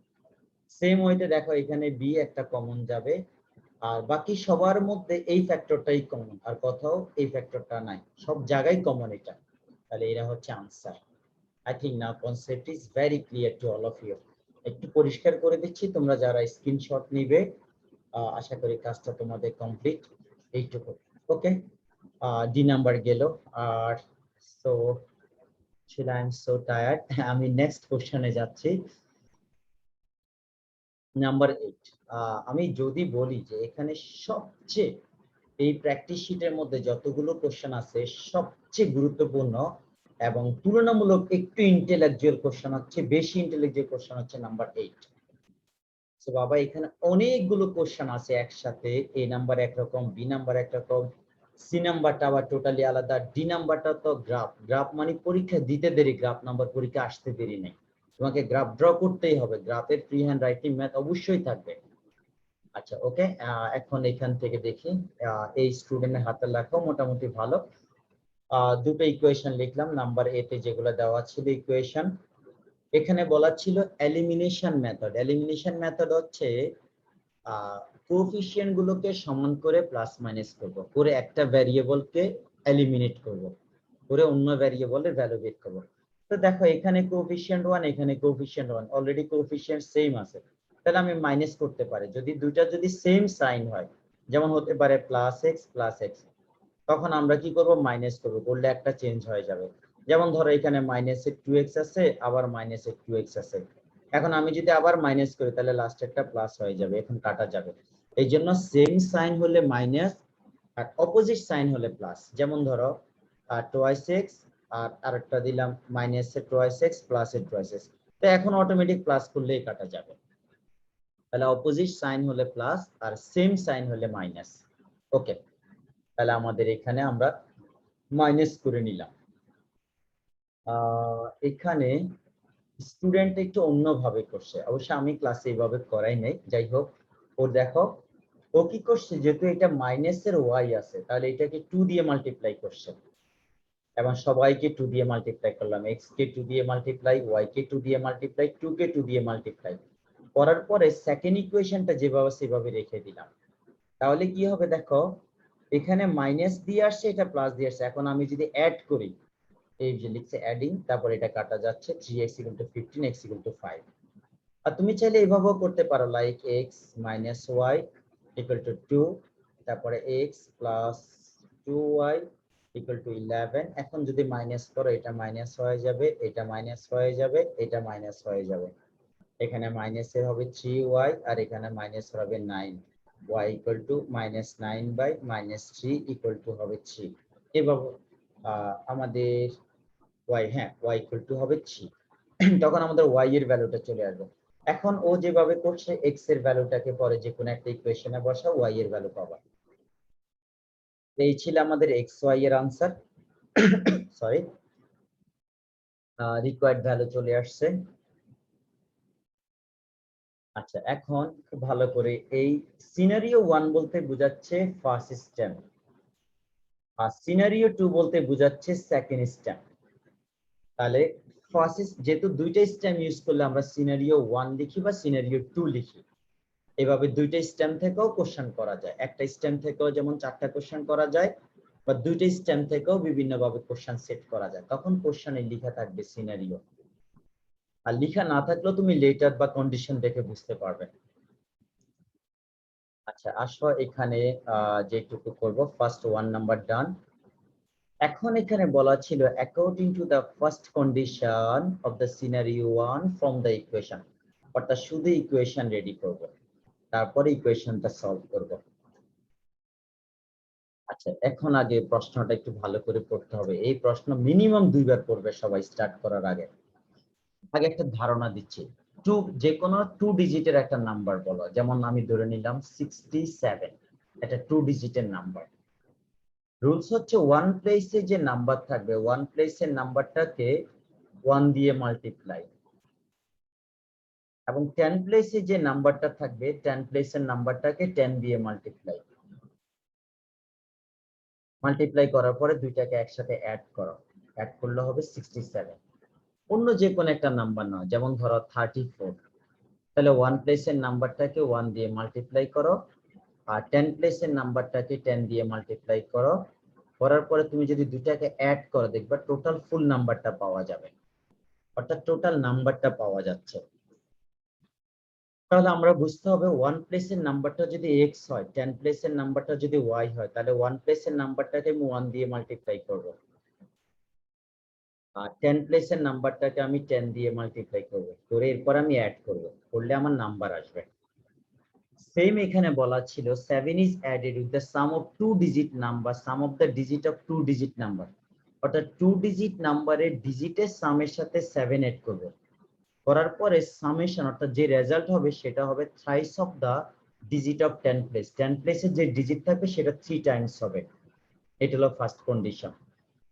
সেম ওয়েতে দেখো এখানে বি একটা কমন যাবে, আর বাকি সবার মধ্যে এই ফ্যাক্টরটাই কমন, আর কোথাও এই ফ্যাক্টরটা নাই, সব জায়গায় কমন এটা। তাহলে এরা হচ্ছে answer. I think now concept is very clear to all of you. একটু পরিষ্কার করে দিচ্ছি, তোমরা যারা স্ক্রিনশট নিবে আশা করি কাজটা তোমাদের কমপ্লিট এইটুকু। ওকে, ডি নাম্বার গেল। আর so I am so tired, আমি নেক্সট কোশ্চেনে যাচ্ছি। নাম্বার 8। আমি যদি বলি যে এখানে সবচেয়ে এই প্র্যাকটিস শিটের মধ্যে যতগুলো কোশ্চেন আছে সবচেয়ে গুরুত্বপূর্ণ এবং তুলনামূলক একটু ইন্টেলেকচুয়াল কোশ্চেন হচ্ছে, বেশি ইন্টেলেকচুয়াল কোশ্চেন হচ্ছে নাম্বার 8। তো বাবা এখানে অনেকগুলো কোশ্চেন আছে একসাথে, এ নাম্বার একরকম, বি নাম্বার একরকম, সি নাম্বারটা আবার টোটালি আলাদা, ডি নাম্বারটা তো গ্রাফ। গ্রাফ মানে পরীক্ষা দিতে দেরি, গ্রাফ নাম্বার পরীক্ষা আসতে দেরি নেই, তোমাকে গ্রাফ ড্র করতেই হবে। গ্রাফের ফ্রি হ্যান্ড রাইটিং ম্যাথ অবশ্যই থাকবে। আচ্ছা ওকে, এখন এখান থেকে দেখি এই স্টুডেন্টের হাতে লেখা মোটামুটি ভালো। দুটো ইকুয়েশন লিখলাম নাম্বার এ তে, যেগুলো দেওয়া ছিল ইকুয়েশন। এখানে বলা ছিল এলিমিনেশন মেথড। এলিমিনেশন মেথড হচ্ছে কোএফিশিয়েন্ট গুলোকে সমান করে প্লাস মাইনাস করব, করে একটা ভ্যারিয়েবলকে এলিমিনেট করব, করে অন্য ভ্যারিয়েবলের ভ্যালু বের করব। তো দেখো এখানে কোএফিশিয়েন্ট 1, এখানে কোএফিশিয়েন্ট 1, অলরেডি কোএফিশিয়েন্ট সেম আছে, তাহলে আমি মাইনাস করতে পারি। যদি দুইটা যদি সেম সাইন হয়, যেমন হতে পারে প্লাস এক্স, তখন আমরা কি করব, মাইনাস করব, করলে একটা চেঞ্জ হয়ে যাবে। যেমন ধরো এখানে মাইনাসের 2x আছে, আবার মাইনাসের 2x আছে, এখন আমি যদি আবার মাইনাস করি তাহলে লাস্ট একটা প্লাস হয়ে যাবে, এখন কাটা যাবে। এই জন্য সেম সাইন হলে মাইনাস, আর অপোজিট সাইন হলে প্লাস। যেমন ধরো টোয়াইস এক্স, আর আরেকটা দিলাম মাইনাসের টোয়াইস এক্স প্লাসের টোয়াইস এক্স, তো এখন অটোমেটিক প্লাস করলেই কাটা যাবে। তাহলে অপোজিট সাইন হলে প্লাস আর সেম সাইন হলে মাইনাস। ওকে, তাহলে আমাদের এখানে আমরা মাইনাস করে নিলাম। এখানে স্টুডেন্ট একটু অন্যভাবে করছে, অবশ্য আমি ক্লাসে এইভাবে করাই নাই, যাই হোক। ওর দেখো ও কি করছে, যেহেতু এটা মাইনাসের ওয়াই আছে তাহলে এটাকে 2 দিয়ে মাল্টিপ্লাই করছে, এবং সবাইকে 2 দিয়ে মাল্টিপ্লাই করলাম, এক্স কে 2 দিয়ে মাল্টিপ্লাই, ওয়াই কে 2 দিয়ে মাল্টিপ্লাই, 2 কে 2 দিয়ে মাল্টিপ্লাই করার পরে সেকেন্ড ইকুয়েশনটা যেভাবে সেভাবে রেখে দিলাম। তাহলে কি হবে দেখো, এখানে মাইনাস দিয়ে আসছে, এটা প্লাস দিয়ে আসছে। এখন আমি যদি অ্যাড করি, এই যে লিখছে অ্যাডিং, তারপর এটা কাটা যাচ্ছে, 3x = 15, x = 5। আর তুমি চাইলে এইভাবেও করতে পারো, লাইক x - y = 2, তারপরে x + 2y = 11। এখন যদি মাইনাস করো, এটা মাইনাস হয়ে যাবে, এটা মাইনাস হয়ে যাবে, এটা মাইনাস হয়ে যাবে। এখানে মাইনাসের হবে 3y, আর এখানে মাইনাস হবে 9, y = -9/-3 = হবে 3। এভাবে আমাদের y হবে 3। তখন আমাদের y এর ভ্যালুটা চলে আসবে। এখন ও যেভাবে করছে, x এর ভ্যালুটাকে পরে যে কোনো একটা ইকুয়েশনে বসাও, y এর ভ্যালু পাবা। এই ছিল আমাদের xy এর আনসার। সরি, রিকোয়ার্ড ভ্যালু চলে আসছে। আচ্ছা, এখন খুব ভালো করে এই সিনারিও 1 বলতে বোঝাচ্ছে ফার্স্ট স্টেপ, আর সিনারিও 2 বলতে বোঝাচ্ছে সেকেন্ড স্টেপ। তাহলে ফার্স্ট, যেহেতু দুইটা স্টেপ ইউজ করলে আমরা সিনারিও 1 লিখি বা সিনারিও 2 লিখি। এভাবে দুইটা স্টেম থেকেও কোশ্চেন করা যায়, একটা স্টেম থেকেও যেমন 4টা কোশ্চেন করা যায়, বা দুইটা স্টেম থেকেও বিভিন্ন ভাবে কোশ্চেন সেট করা যায়। তখন কোশ্চেনে লেখা থাকবে সিনারিও, আর লেখা না থাকলেও তুমি লেটার বা কন্ডিশন দেখে বুঝতে পারবে। আচ্ছা, আসো এখানে যেটুকু করব, ফার্স্ট 1 নাম্বার ডান। এখন এখানে বলা ছিল according to the first condition of the scenario 1 from the equation, অর্থাৎ শুধু ইকুয়েশন রেডি করব, তারপরে ইকুয়েশনটা সলভ করব। আচ্ছা, এখন আগে প্রশ্নটা একটু ভালো করে পড়তে হবে। এই প্রশ্ন মিনিমাম 2বার পড়বে সবাই স্টার্ট করার আগে। আগে একটা ধারণা দিচ্ছি, যে কোনো 2 ডিজিটের একটা নাম্বার বলো, যেমন আমি ধরে নিলাম 67, এটা 2 ডিজিটের নাম্বার। রুলস হচ্ছে 1 প্লেসে যে নাম্বার থাকবে, 1 প্লেসের নাম্বারটাকে 1 দিয়ে মাল্টিপ্লাই, এবং 10 প্লেসে যে নাম্বারটা থাকবে, 10 প্লেসের নাম্বারটাকে 10 দিয়ে মাল্টিপ্লাই করার পরে দুইটাকে একসাথে অ্যাড করো, অ্যাড করলে হবে 67। অন্য যে কোনো একটা নাম্বার নাও, যেমন ধরো 34, তাহলে 1 প্লেসের নাম্বারটাকে 1 দিয়ে মাল্টিপ্লাই করো, আর 10 প্লেসের নাম্বারটাকে 10 দিয়ে মাল্টিপ্লাই করো, করার পরে তুমি যদি দুইটাকে অ্যাড করো, দেখবা টোটাল ফুল নাম্বারটা পাওয়া যাবে, অর্থাৎ টোটাল নাম্বারটা পাওয়া যাচ্ছে। তাহলে আমরা বুঝতে হবে 1 প্লেসের নাম্বারটা যদি x হয়, 10 প্লেসের নাম্বারটা যদি y হয়, তাহলে 1 প্লেসের নাম্বারটাকে আমি 1 দিয়ে মাল্টিপ্লাই করব, আর 10 প্লেসের নাম্বারটাকে আমি 10 দিয়ে মাল্টিপ্লাই করব, করে এরপর আমি অ্যাড করব, করলে আমার নাম্বার আসবে। সেম এখানে বলা ছিল 7 is added with the sum of 2 digit number, sum of the digit of 2 digit number, অর্থাৎ 2 ডিজিট নাম্বারের ডিজিটের সামের সাথে 7 এড করব, করার পরে সামেশন, অর্থাৎ যে রেজাল্ট হবে সেটা হবে thrice of the digit of 10 place, 10 প্লেসের যে ডিজিট থাকবে সেটা 3 টাইমস হবে। এটা হলো ফার্স্ট কন্ডিশন।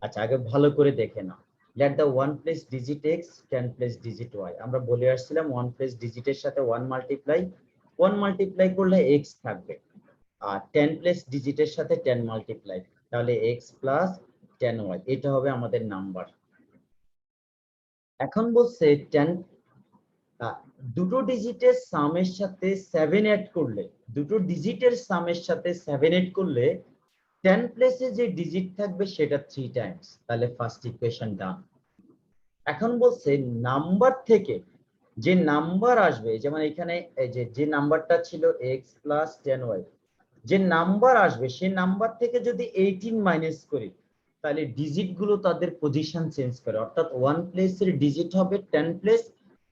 আচ্ছা, আগে ভালো করে দেখে নাও, লেট দা 1 place digit x, 10 place digit y। আমরা বলে আসছিলাম 1 প্লেস ডিজিটের সাথে 1 মাল্টিপ্লাই, 1 মাল্টিপ্লাই করলে x থাকবে, আর 10 প্লেস ডিজিটের সাথে 10 মাল্টিপ্লাই, তাহলে x + 10y, এটা হবে আমাদের নাম্বার। এখন বলছে 10 দুটো ডিজিটের সামের সাথে 7 এড করলে, দুটো ডিজিটের সামের সাথে 7 এড করলে 10 প্লেসে যে ডিজিট থাকবে সেটা 3 টাইমস, তাহলে ফার্স্ট ইকুয়েশন ডান। এখন বলছে নাম্বার থেকে যে নাম্বার আসবে, যেমন এখানে এই যে নাম্বারটা ছিল x + 10y, যে নাম্বার আসবে সেই নাম্বার থেকে যদি 18 মাইনাস করি, তাহলে ডিজিট গুলো তাদের পজিশন চেঞ্জ করে, অর্থাৎ 1 প্লেসের ডিজিট হবে 10 প্লেস,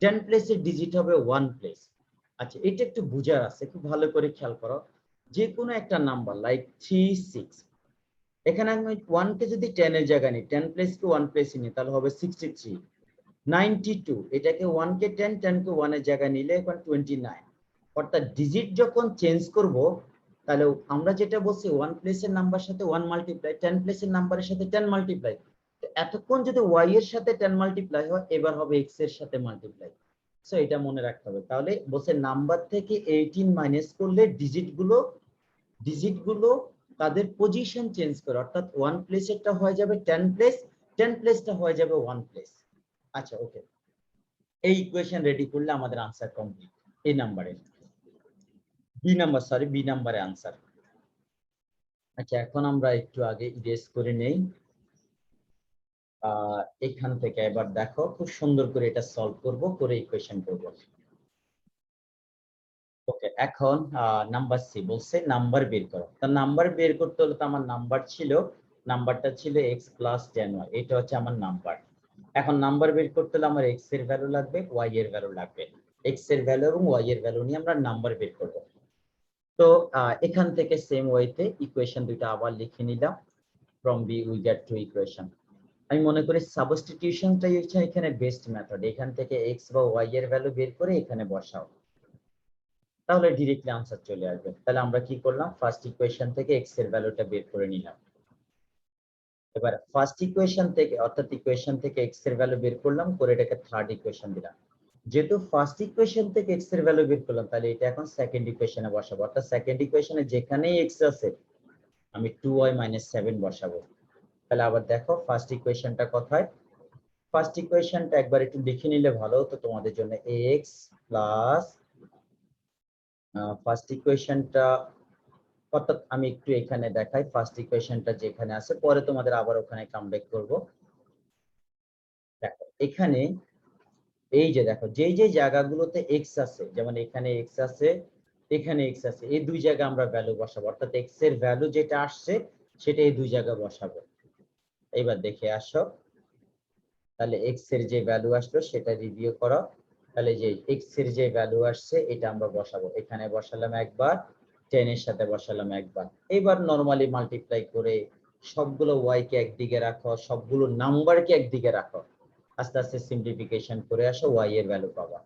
10 প্লেসের ডিজিট হবে 1 প্লেস। আচ্ছা, এটা একটু বুঝার আছে, খুব ভালো করে খেয়াল করো। যে কোনো একটা নাম্বার লাইক 36, এখানে আমি 1 কে যদি 10 এর জায়গায় নিই, 10 প্লেস কে 1 প্লেসে নিই, তাহলে হবে 63, 92, এটাকে 1 কে 10, 10 কে 1 এর জায়গায় নিলে এখন 29। অর্থাৎ ডিজিট যখন চেঞ্জ করব, তাহলে আমরা যেটা বলছি 1 প্লেসের নাম্বার সাথে 1 মাল্টিপ্লাই, 10 প্লেসের নাম্বারের সাথে 10 মাল্টিপ্লাই। এতক্ষণ যদি y এর সাথে 10 মাল্টিপ্লাই হয়, এবার হবে x এর সাথে মাল্টিপ্লাই। সো এটা মনে রাখতে হবে। তাহলে বলছে নাম্বার থেকে 18 মাইনাস করলে ডিজিটগুলো তাদের পজিশন চেঞ্জ করে, অর্থাৎ 1 প্লেসেরটা হয়ে যাবে 10 প্লেস, 10 প্লেসটা হয়ে যাবে 1 প্লেস। আচ্ছা, ওকে, এই ইকুয়েশন রেডি করলে আমাদের আনসার কমপ্লিট। এই নাম্বারে বি নাম্বারে আনসার। আচ্ছা, এখন আমরা একটু আগে ইরেজ করে নেই। এখান থেকে এবার দেখো, খুব সুন্দর করে এটা সলভ করব, করে ইকুয়েশন করব। ওকে, এখন নাম্বার সি বলছে নাম্বার বের করো। তা নাম্বার বের করতে হলে তো আমার নাম্বারটা ছিল x প্লাস 10y, এটা হচ্ছে আমার নাম্বার। এখন নাম্বার বের করতে হলে আমার x এর ভ্যালু লাগবে, y এর ভ্যালু লাগবে। x এর ভ্যালু এবং y এর ভ্যালু নিয়ে আমরা নাম্বার বের করব। তো এখান থেকে সেম ওয়েতে ইকুয়েশন দুটো আবার লিখে নিলাম। From B we get two equation. আমি মনে করি সাবস্টিটিউশনটাই হচ্ছে এখানে বেস্ট মেথড। এখান থেকে x বা y এর ভ্যালু বের করে এখানে বসাও, তাহলে ডিরেক্টলি আনসার চলে আসবে। তাহলে আমরা কি করলাম, ফার্স্ট ইকুয়েশন থেকে x এর ভ্যালুটা বের করে নিলাম। এবার ফার্স্ট ইকুয়েশন থেকে, অর্থাৎ ইকুয়েশন থেকে x এর ভ্যালু বের করলাম, করে এটাকে থার্ড ইকুয়েশন দিলাম। যেহেতু ফার্স্ট ইকুয়েশন থেকে x এর ভ্যালু বের করলাম, তাহলে এটা এখন সেকেন্ড ইকুয়েশনে বসাবো। অর্থাৎ সেকেন্ড ইকুয়েশনে যেখানেই x আছে আমি 2y - 7 বসাবো। তাহলে আবার দেখো ফার্স্ট ইকুয়েশনটা কোথায়। ফার্স্ট ইকুয়েশনটা একবার একটু লিখে নিলে ভালো হতো তোমাদের জন্য। x প্লাস ফার্স্ট ইকুয়েশনটা, অর্থাৎ আমি একটু এখানে দেখাই ফার্স্ট ইকুয়েশনটা যেখানে আছে, পরে তোমাদের আবার ওখানে কাম ব্যাক করবো। দেখো এখানে এই যে দেখো, যে জায়গাগুলোতে x আছে, যেমন এখানে x আছে, এখানে x আছে, এই দুই জায়গায় আমরা ভ্যালু বসাবো। অর্থাৎ x এর ভ্যালু যেটা আসছে সেটা এই দুই জায়গায় বসাবো। এবার দেখে আসো, তাহলে x এর যে ভ্যালু আসলো সেটা রিভিউ করো। তাহলে যে x এর যে ভ্যালু আসছে এটা আমরা বসাবো। এখানে বসালাম একবার, 10 এর সাথে বসালাম একবার। এবার নরমালি মাল্টিপ্লাই করে সবগুলো y কে একদিকে রাখো, সবগুলো নাম্বারকে একদিকে রাখো, আস্তে আস্তে সিম্পলিফিকেশন করে আসো, y এর ভ্যালু পাবা।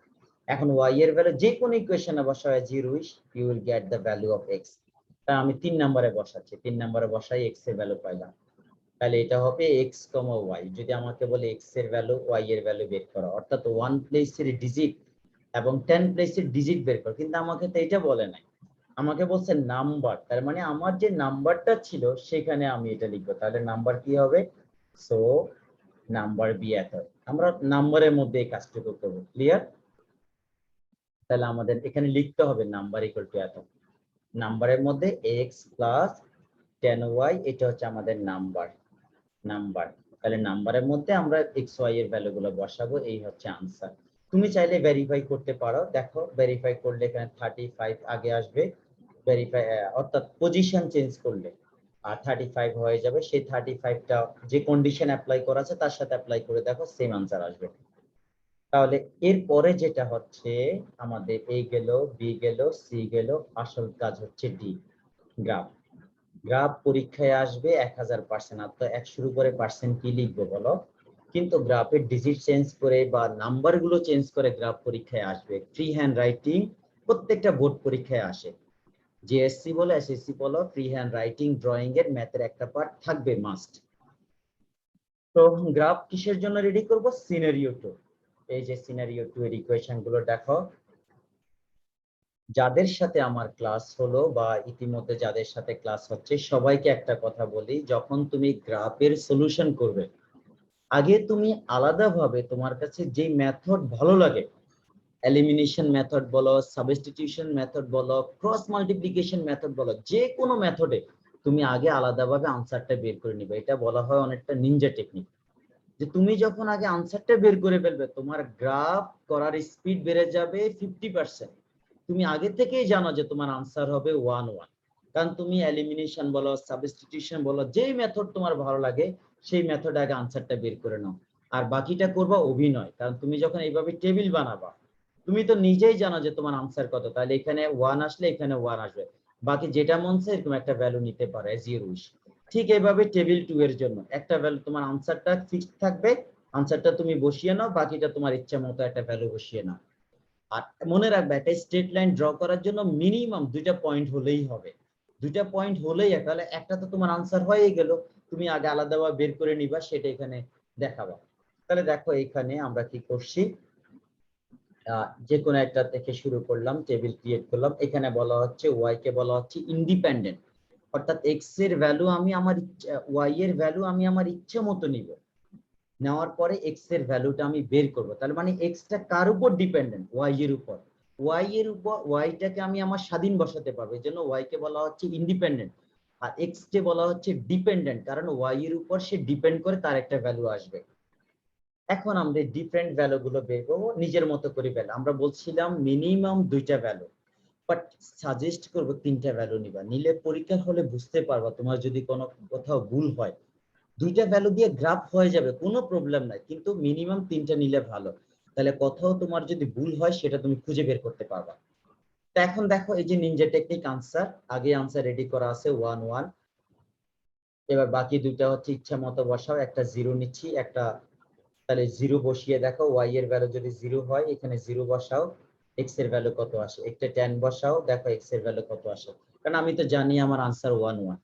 এখন y এর ভ্যালু যে কোনো ইকুয়েশনে বসায় 0 you will get the value of x। তাই আমি 3 নম্বরে বসাচ্ছি, 3 নম্বরে বসাই x এর ভ্যালু পাইলাম। তাহলে এটা হবে x, y। যদি আমাকে বলে x এর ভ্যালু, y এর ভ্যালু বের করো, অর্থাৎ 1 প্লেসের ডিজিট এবং 10 প্লেসের ডিজিট বের করো, কিন্তু আমাকে তো এটা বলে নাই, আমাকে বলছে নাম্বার। তার মানে আমার যে নাম্বারটা ছিল সেখানে আমি এটা লিখবো। তাহলে নাম্বার কি হবে, সো নাম্বার বি এত। আমরা নাম্বারের মধ্যে এই কাজটুকু করবো, ক্লিয়ার? তাহলে আমাদের এখানে লিখতে হবে নাম্বার ইকুয়াল টু এত। নাম্বারের মধ্যে x প্লাস 10y, এটা হচ্ছে আমাদের নাম্বার। তাহলে নাম্বারের মধ্যে আমরা x y এর ভ্যালুগুলো বসাবো, এই হচ্ছে আনসার। তুমি চাইলে ভেরিফাই করতে পারো, দেখো ভেরিফাই করলে এখানে 35 আগে আসবে, ভেরিফাই অর্থাৎ পজিশন চেঞ্জ করলে আর 35 হয়ে যাবে। সেই 35টা যে কন্ডিশন অ্যাপ্লাই করা আছে তার সাথে অ্যাপ্লাই করে দেখো, সেম আনসার আসবে। তাহলে এরপরে যেটা হচ্ছে আমাদের এ গেল, বি গেল, সি গেল, আসল কাজ হচ্ছে ডি, গ্রাফ পরীক্ষায় আসবে 1000%। আর তো 100-এর উপরে পার্সেন্ট কি লিখবো বলো? কিন্তু গ্রাফের ডিজিট চেঞ্জ করে বা নাম্বার গুলো চেঞ্জ করে গ্রাফ পরীক্ষায় আসবে। ফ্রি হ্যান্ড রাইটিং প্রত্যেকটা বোর্ড পরীক্ষায় আসে, জিএসসি বলো এসএসসি বলো, ফ্রি হ্যান্ড রাইটিং, ড্রয়িং এর, ম্যাথের একটা পার্ট থাকবে মাস্ট। তো গ্রাফ কিসের জন্য রেডি করব, সিনারিও 2। এই যে সিনারিও 2 এর ইকুয়েশন গুলো দেখো, যাদের সাথে আমার ক্লাস হলো বা ইতিমধ্যে যাদের সাথে ক্লাস হচ্ছে সবাইকে একটা কথা বলি, যখন তুমি গ্রাফের সলিউশন করবে, আগে তুমি আলাদাভাবে তোমার কাছে যে মেথড ভালো লাগে, এলিমিনেশন মেথড বলো, সাবস্টিটিউশন মেথড বলো, ক্রস মাল্টিপ্লিকেশন মেথড বলো, যে কোনো মেথডে তুমি আগে আলাদাভাবে আনসারটা বের করে নিবে। এটা বলা হয় অনেকটা নিনজা টেকনিক, যে তুমি যখন আগে আনসারটা বের করে ফেলবে তোমার গ্রাফ করার স্পিড বেড়ে যাবে 50%। তুমি আগে থেকেই জানো যে তোমার আনসার হবে 1-1, কারণ তুমি এলিমিনেশন বলো, সাবস্টিটিউশন বলো, যেই মেথড তোমার ভালো লাগে সেই মেথড আগে আনসারটা বের করে নাও। আর বাকিটা করবা অভিনয়, কারণ তুমি যখন এইভাবে টেবিল বানাবা তুমি তো নিজেই জানো যে তোমার আনসার কত, তাহলে এখানে 1 আসলে এখানে 1 আসবে, বাকি যেটা মন চায় এরকম একটা ভ্যালু নিতে পারে, 0। ঠিক এইভাবে টেবিল 2 এর জন্য একটা ভ্যালু, তোমার আনসারটা ফিক্সড থাকবে, আনসারটা তুমি বসিয়ে নাও, বাকিটা তোমার ইচ্ছা মতো একটা ভ্যালু বসিয়ে নাও। আর মনে রাখবে একটা স্ট্রেট লাইন ড্র করার জন্য মিনিমাম 2টা পয়েন্ট হলেই হবে। দুইটা পয়েন্ট হলেই তাহলে একটা তো তোমার আনসার হয়ে গেল, তুমি আগে আলাদাভাবে বের করে নিবা, সেটা এখানে দেখাবা। তাহলে দেখো এখানে আমরা কি করছি, যে কোনো একটা থেকে শুরু করলাম, টেবিল ক্রিয়েট করলাম। এখানে বলা হচ্ছে ওয়াই কে বলা হচ্ছে ইন্ডিপেন্ডেন্ট, অর্থাৎ এক্স এর ভ্যালু আমি আমার ওয়াই এর ভ্যালু আমি আমার ইচ্ছে মতো নিব, নেওয়ার পরে এক্স এর ভ্যালুটা আমি বের করব। তাহলে মানে এক্সটা কার উপর ডিপেন্ডেন্ট, ওয়াই এর উপর। ওয়াই এর উপর ওয়াইটাকে আমি আমার স্বাধীন বসাতে পারবো, এই জন্য ওয়াই কে বলা হচ্ছে ইন্ডিপেন্ডেন্ট। আর এক্স কে বলা হচ্ছে ডিপেন্ডেন্ট, কারণ ওয়াই এর উপর সে ডিপেন্ড করে, তার একটা ভ্যালু আসবে। এখন আমরা ডিফারেন্ট ভ্যালু গুলো বের করবো নিজের মতো করে ভ্যালু। আমরা বলছিলাম মিনিমাম দুইটা ভ্যালু, বাট সাজেস্ট করবো তিনটা ভ্যালু নিবা, নিলে পরীক্ষার হলে বুঝতে পারবা তোমার যদি কোনো কোথাও ভুল হয়। দুইটা ভ্যালু দিয়ে গ্রাফ হয়ে যাবে, কোনো প্রবলেম নাই, কিন্তু মিনিমাম তিনটা নিলে ভালো, তাহলে কোথাও তোমার যদি ভুল হয় সেটা তুমি খুঁজে বের করতে পারবা। তো এখন দেখো এই যে নিনজা টেকনিক আনসার, আগে আনসার রেডি করা আছে 1 1। এবার বাকি দুইটা হচ্ছে ইচ্ছা মতো বসাও, একটা জিরো নিচ্ছি একটা, তাহলে জিরো বসিয়ে দেখো ওয়াই এর ভ্যালু যদি জিরো হয় এখানে জিরো বসাও, এক্স এর ভ্যালু কত আসে, একটা 10 বসাও, দেখো এক্স এর ভ্যালু কত আসে, কারণ আমি তো জানি আমার আনসার 1 1।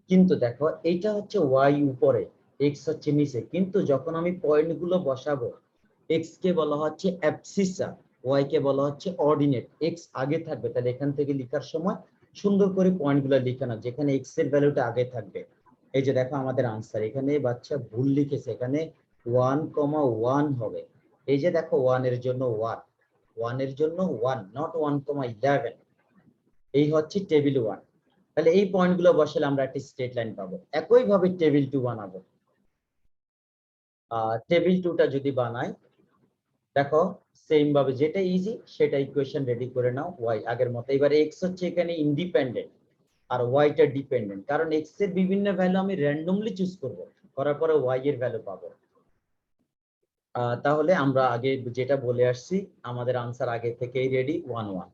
কিন্তু দেখো এইটা হচ্ছে ওয়াই উপরে, এক্স হচ্ছে নিচে, কিন্তু যখন আমি পয়েন্ট গুলো বসাবো, এক্স কে বলা হচ্ছে অ্যাবসিসা, ওয়াই কে বলা হচ্ছে অর্ডিনেট, এক্স আগে থাকবে, তাহলে এখান থেকে লেখার সময় সুন্দর করে পয়েন্ট গুলো লিখে নাও, যেখানে এক্স এর ভ্যালুটা আগে থাকবে। এই যে দেখো আমাদের আনসার, এখানে বাচ্চা ভুল লিখেছে, এখানে 1,1 হবে। এই যে দেখো 1 এর জন্য 1, 1 এর জন্য 1, নট 1,11। এই হচ্ছে টেবিল 1। তাহলে এই পয়েন্ট গুলো বসালে আমরা একটা স্ট্রেট লাইন পাবো। একই ভাবে টেবিল 2 বানাবো। টেবিল 2টা যদি বানাই, দেখো সেম ভাবে যেটা ইজি সেটা ইকুয়েশন রেডি করে নাও, ওয়াই আগের মতো। এবারে এক্স হচ্ছে এখানে ইন্ডিপেন্ডেন্ট আর ওয়াইটা ডিপেন্ডেন্ট, কারণ এক্স এর বিভিন্ন ভ্যালু আমি র্যান্ডমলি চুজ করব, করার পরে ওয়াই এর ভ্যালু পাবো। তাহলে আমরা আগে যেটা বলে আসছি, আমাদের আনসার আগে থেকেই রেডি 1 1।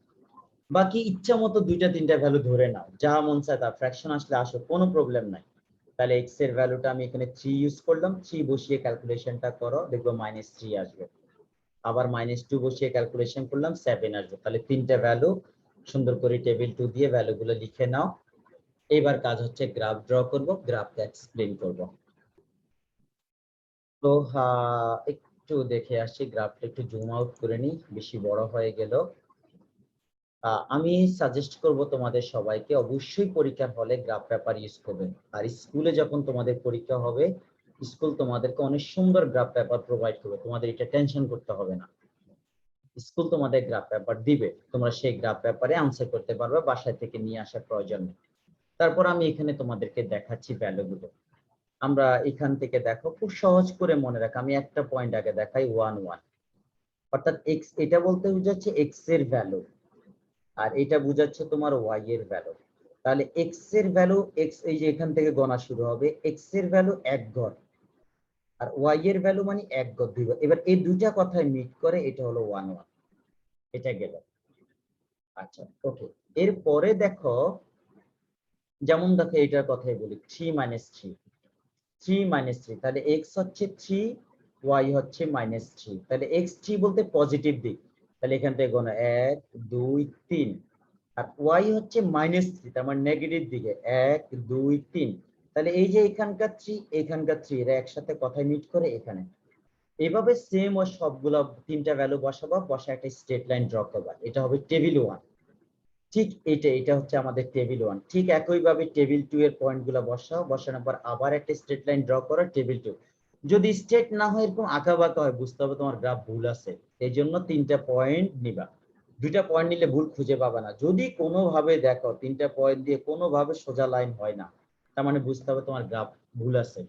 বাকি ইচ্ছা মতো দুইটা তিনটা ভ্যালু ধরে নাও, যা মন চায় তা, ফ্র্যাকশন আসলে আসো, কোনো প্রবলেম নাই। তাহলে এক্স এর ভ্যালুটা আমি এখানে 3 ইউজ করলাম, 3 বসিয়ে ক্যালকুলেশনটা করো, দেখবো -3 আসবে। আবার -2 বসিয়ে ক্যালকুলেশন করলাম 7 আসবে। তাহলে তিনটা ভ্যালু সুন্দর করে টেবিল 2 দিয়ে ভ্যালুগুলো লিখে নাও। এবার কাজ হচ্ছে গ্রাফ ড্র করব, গ্রাফটা এক্সপ্লেন করব। তো একটু দেখে আসি, গ্রাফটা একটু জুম আউট করে নিই, বেশি বড় হয়ে গেল। আমি সাজেস্ট করব তোমাদের সবাইকে অবশ্যই পরীক্ষার হলে গ্রাফ পেপার ইউজ করবেন। আর স্কুলে যখন তোমাদের পরীক্ষা হবে, স্কুল তোমাদেরকে অনেক সুন্দর গ্রাফ পেপার প্রোভাইড করবে, তোমাদের এটা টেনশন করতে হবে না। স্কুল তোমাদের গ্রাফ পেপার দিবে, তোমরা সেই গ্রাফ পেপারে আনসার করতে পারবে, বাসায় থেকে নিয়ে আসার প্রয়োজন নেই। তারপর আমি এখানে তোমাদেরকে দেখাচ্ছি ভ্যালুগুলো। আমরা এখান থেকে দেখো, খুব সহজ করে মনে রাখ, আমি একটা পয়েন্ট আগে দেখাই 1 1, অর্থাৎ এক্স, এটা বলতে বোঝাচ্ছে এক্স এর ভ্যালু, আর এটা বোঝাচ্ছে তোমার ওয়াই এর ভ্যালু। তাহলে এক্স এর ভ্যালু, এক্স এই যে এখান থেকে গণা শুরু হবে, এক্স এর ভ্যালু 1 ঘর, আর ওয়াই এর ভ্যালু মানে 1 ঘর 2 ঘর। এবার এই দুইটা কথায় মিট করে, এটা হলো 1 1, এটা গেল। আচ্ছা ওকে, এরপরে দেখো, যেমন দেখো এইটার কথাই বলি, 3 - 3, 3 - 3, তাহলে এক্স হচ্ছে 3, ওয়াই হচ্ছে -3, তাহলে এক্স 3 বলতে পজিটিভ দিক, তাহলে এখান থেকে গোনা 1 2 3, আর ওয়াই হচ্ছে -3, তার মানে নেগেটিভ দিকে 1 2 3, তাহলে এই যে এখানকার 3 এখানকার 3 এরা একসাথে কথায় মিট করে এখানে। এইভাবে সেম ও সবগুলো তিনটা ভ্যালু বসাবো, বসা একটা স্ট্রেট লাইন ড্র করবা, এটা হবে টেবিল 1। ঠিক এটা হচ্ছে আমাদের টেবিল 1। ঠিক একইভাবে টেবিল 2 এর পয়েন্ট গুলো বসাও, বসানোর পর আবার একটা স্ট্রেট লাইন ড্র করো টেবিল 2। যদি স্ট্রেট না হয় এরকম আঁকা বাঁকা হয়, বুঝতে হবে তোমার গ্রাফ ভুল আছে, এই জন্য তিনটা পয়েন্ট নিবা। দুইটা পয়েন্ট নিলে ভুল খুঁজে পাবা না। যদি কোনোভাবে দেখো তিনটা পয়েন্ট দিয়ে কোনোভাবে সোজা লাইন হয় না, তার মানে বুঝতে হবে তোমার গ্রাফ ভুল আছে।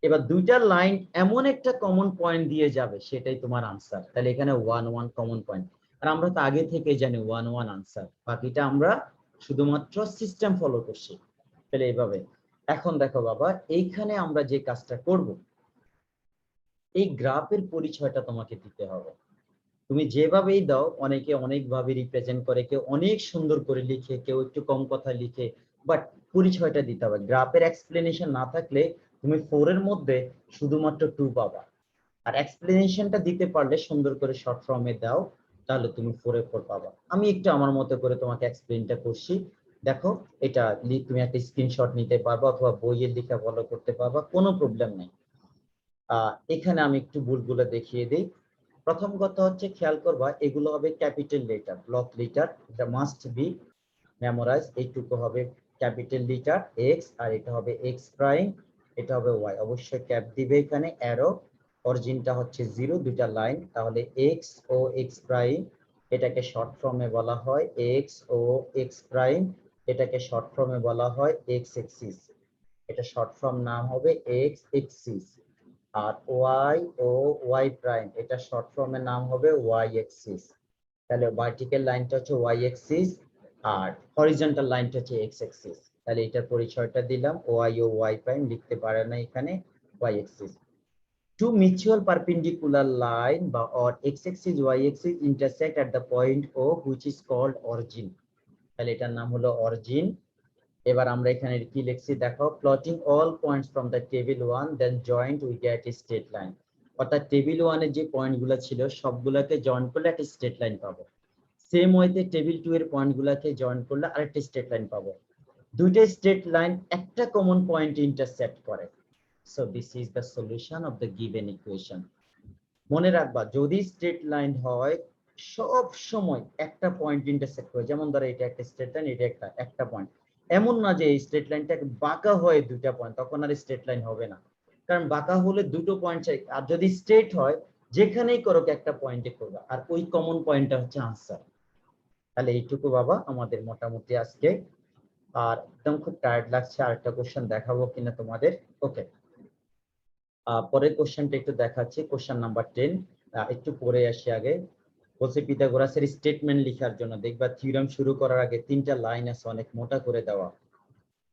এবার দুইটা লাইন এমন একটা কমন পয়েন্ট দিয়ে যাবে, সেটাই তোমার আনসার। তাহলে এখানে 1 1 কমন পয়েন্ট, আর আমরা তো আগে থেকে জানি 1 1 আনসার, বাকিটা আমরা শুধুমাত্র সিস্টেম ফলো করছি। তাহলে এইভাবে। এখন দেখো বাবা, এইখানে আমরা যে কাজটা করব, এই গ্রাফের পরিচয়টা তোমাকে দিতে হবে। তুমি যেভাবেই দাও, অনেকে অনেকভাবে রিপ্রেজেন্ট করে, কেউ অনেক সুন্দর করে লিখে, কেউ একটু কম কথা লিখে, বাট পরিচয়টা দিতে হবে। গ্রাফের এক্সপ্লেনেশন না থাকলে তুমি 4 এর মধ্যে শুধুমাত্র 2 পাবা, আর এক্সপ্লেনেশনটা দিতে পারলে সুন্দর করে শর্ট ফর্মে দাও, তাহলে তুমি 4 এ 4 পাবা। আমি একটু আমার মতো করে তোমাকে এক্সপ্লেনটা করছি, দেখো এটা তুমি একটা স্ক্রিনশট নিতে পারবা অথবা বইয়ের লেখা ফলো করতে পারবা, কোনো প্রবলেম নেই। এখানে আমি একটু ভুলগুলো দেখিয়ে দিই। প্রথম কথা হচ্ছে খেয়াল করবা এগুলো হবে ক্যাপিটাল লেটার, ব্লক লেটার, এটা মাস্ট বি মেমোরাইজ। এইটুকু হবে ক্যাপিটাল লেটার এক্স, আর এটা হবে এক্স প্রাইম, এটা হবে ওয়াই। অবশ্যই ক্যাপ দিবে এখানে, অ্যারো, অরিজিনটা হচ্ছে 0, দুইটা লাইন, তাহলে এক্স ও এক্স প্রাইম, এটাকে শর্ট ফর্মে বলা হয় এক্স ও এক্স প্রাইম, এটাকে শর্ট ফর্মে বলা হয় এক্স এক্সিস, এটা শর্ট ফর্ম নাম হবে এক্স এক্সিস। আর ওয়াই ও ওয়াই প্রাইম, এটা শর্ট ফর্মের নাম হবে ওয়াই এক্সিস। তাহলে ভার্টিক্যাল লাইনটা হচ্ছে ওয়াই এক্সিস আর হরিজন্টাল লাইনটা হচ্ছে এক্স এক্সিস। তাহলে এটার পরিচয়টা দিলাম, ওয়াই ও ওয়াই প্রাইম লিখতে পারে না এখানে, Y axis. Two mutual perpendicular line or x-axis y-axis intersect at the point O which is called origin. তাহলে এটার নাম হলো অরিজিন। এবার আমরা এখানে কি লিখছি দেখো, plotting all points from the table 1 then joint we get a straight line. অর্থাৎ টেবিল 1 এর যে পয়েন্টগুলো ছিল সবগুলোকে জয়েন করলে একটা স্ট্রেট লাইন পাবো। সেম ওয়েতে টেবিল 2 এর পয়েন্টগুলোকে জয়েন করলে আরেকটা স্ট্রেট লাইন পাবো। দুইটা স্ট্রেট লাইন একটা কমন পয়েন্ট ইন্টারসেক্ট করে। So this is the solution of the given equation. মনে রাখবা যদি স্ট্রেট লাইন হয় সব সময় একটা পয়েন্ট ইন্টারসেক্ট করে, যেমন ধরো এটা একটা স্ট্রেট লাইন, এটা একটা পয়েন্ট। এমন না যে এই স্ট্রেট লাইনটা বাঁকা হয় দুইটা পয়েন্ট, তখন আর স্ট্রেট লাইন হবে না, কারণ বাঁকা হলে দুটো পয়েন্ট চাই। আর যদি স্ট্রেট হয় যেখানেই করুক একটা পয়েন্টে করবে, আর ওই কমন পয়েন্টটা হচ্ছে আনসার। তাহলে এইটুকু বাবা আমাদের মোটামুটি আজকে। আর একদম খুব টায়ার্ড লাগছে, আরেকটা কোশ্চেন দেখাবো কিনা তোমাদের। ওকে, পরের কোশ্চেনটা একটু দেখাচ্ছি, কোশ্চেন নাম্বার 10। একটু পড়ে আসি আগে। বলছে পিথাগোরাসের স্টেটমেন্ট লেখার জন্য দেখবা থিওরেম শুরু করার আগে 3টা লাইন আছে অনেক মোটা করে দেওয়া।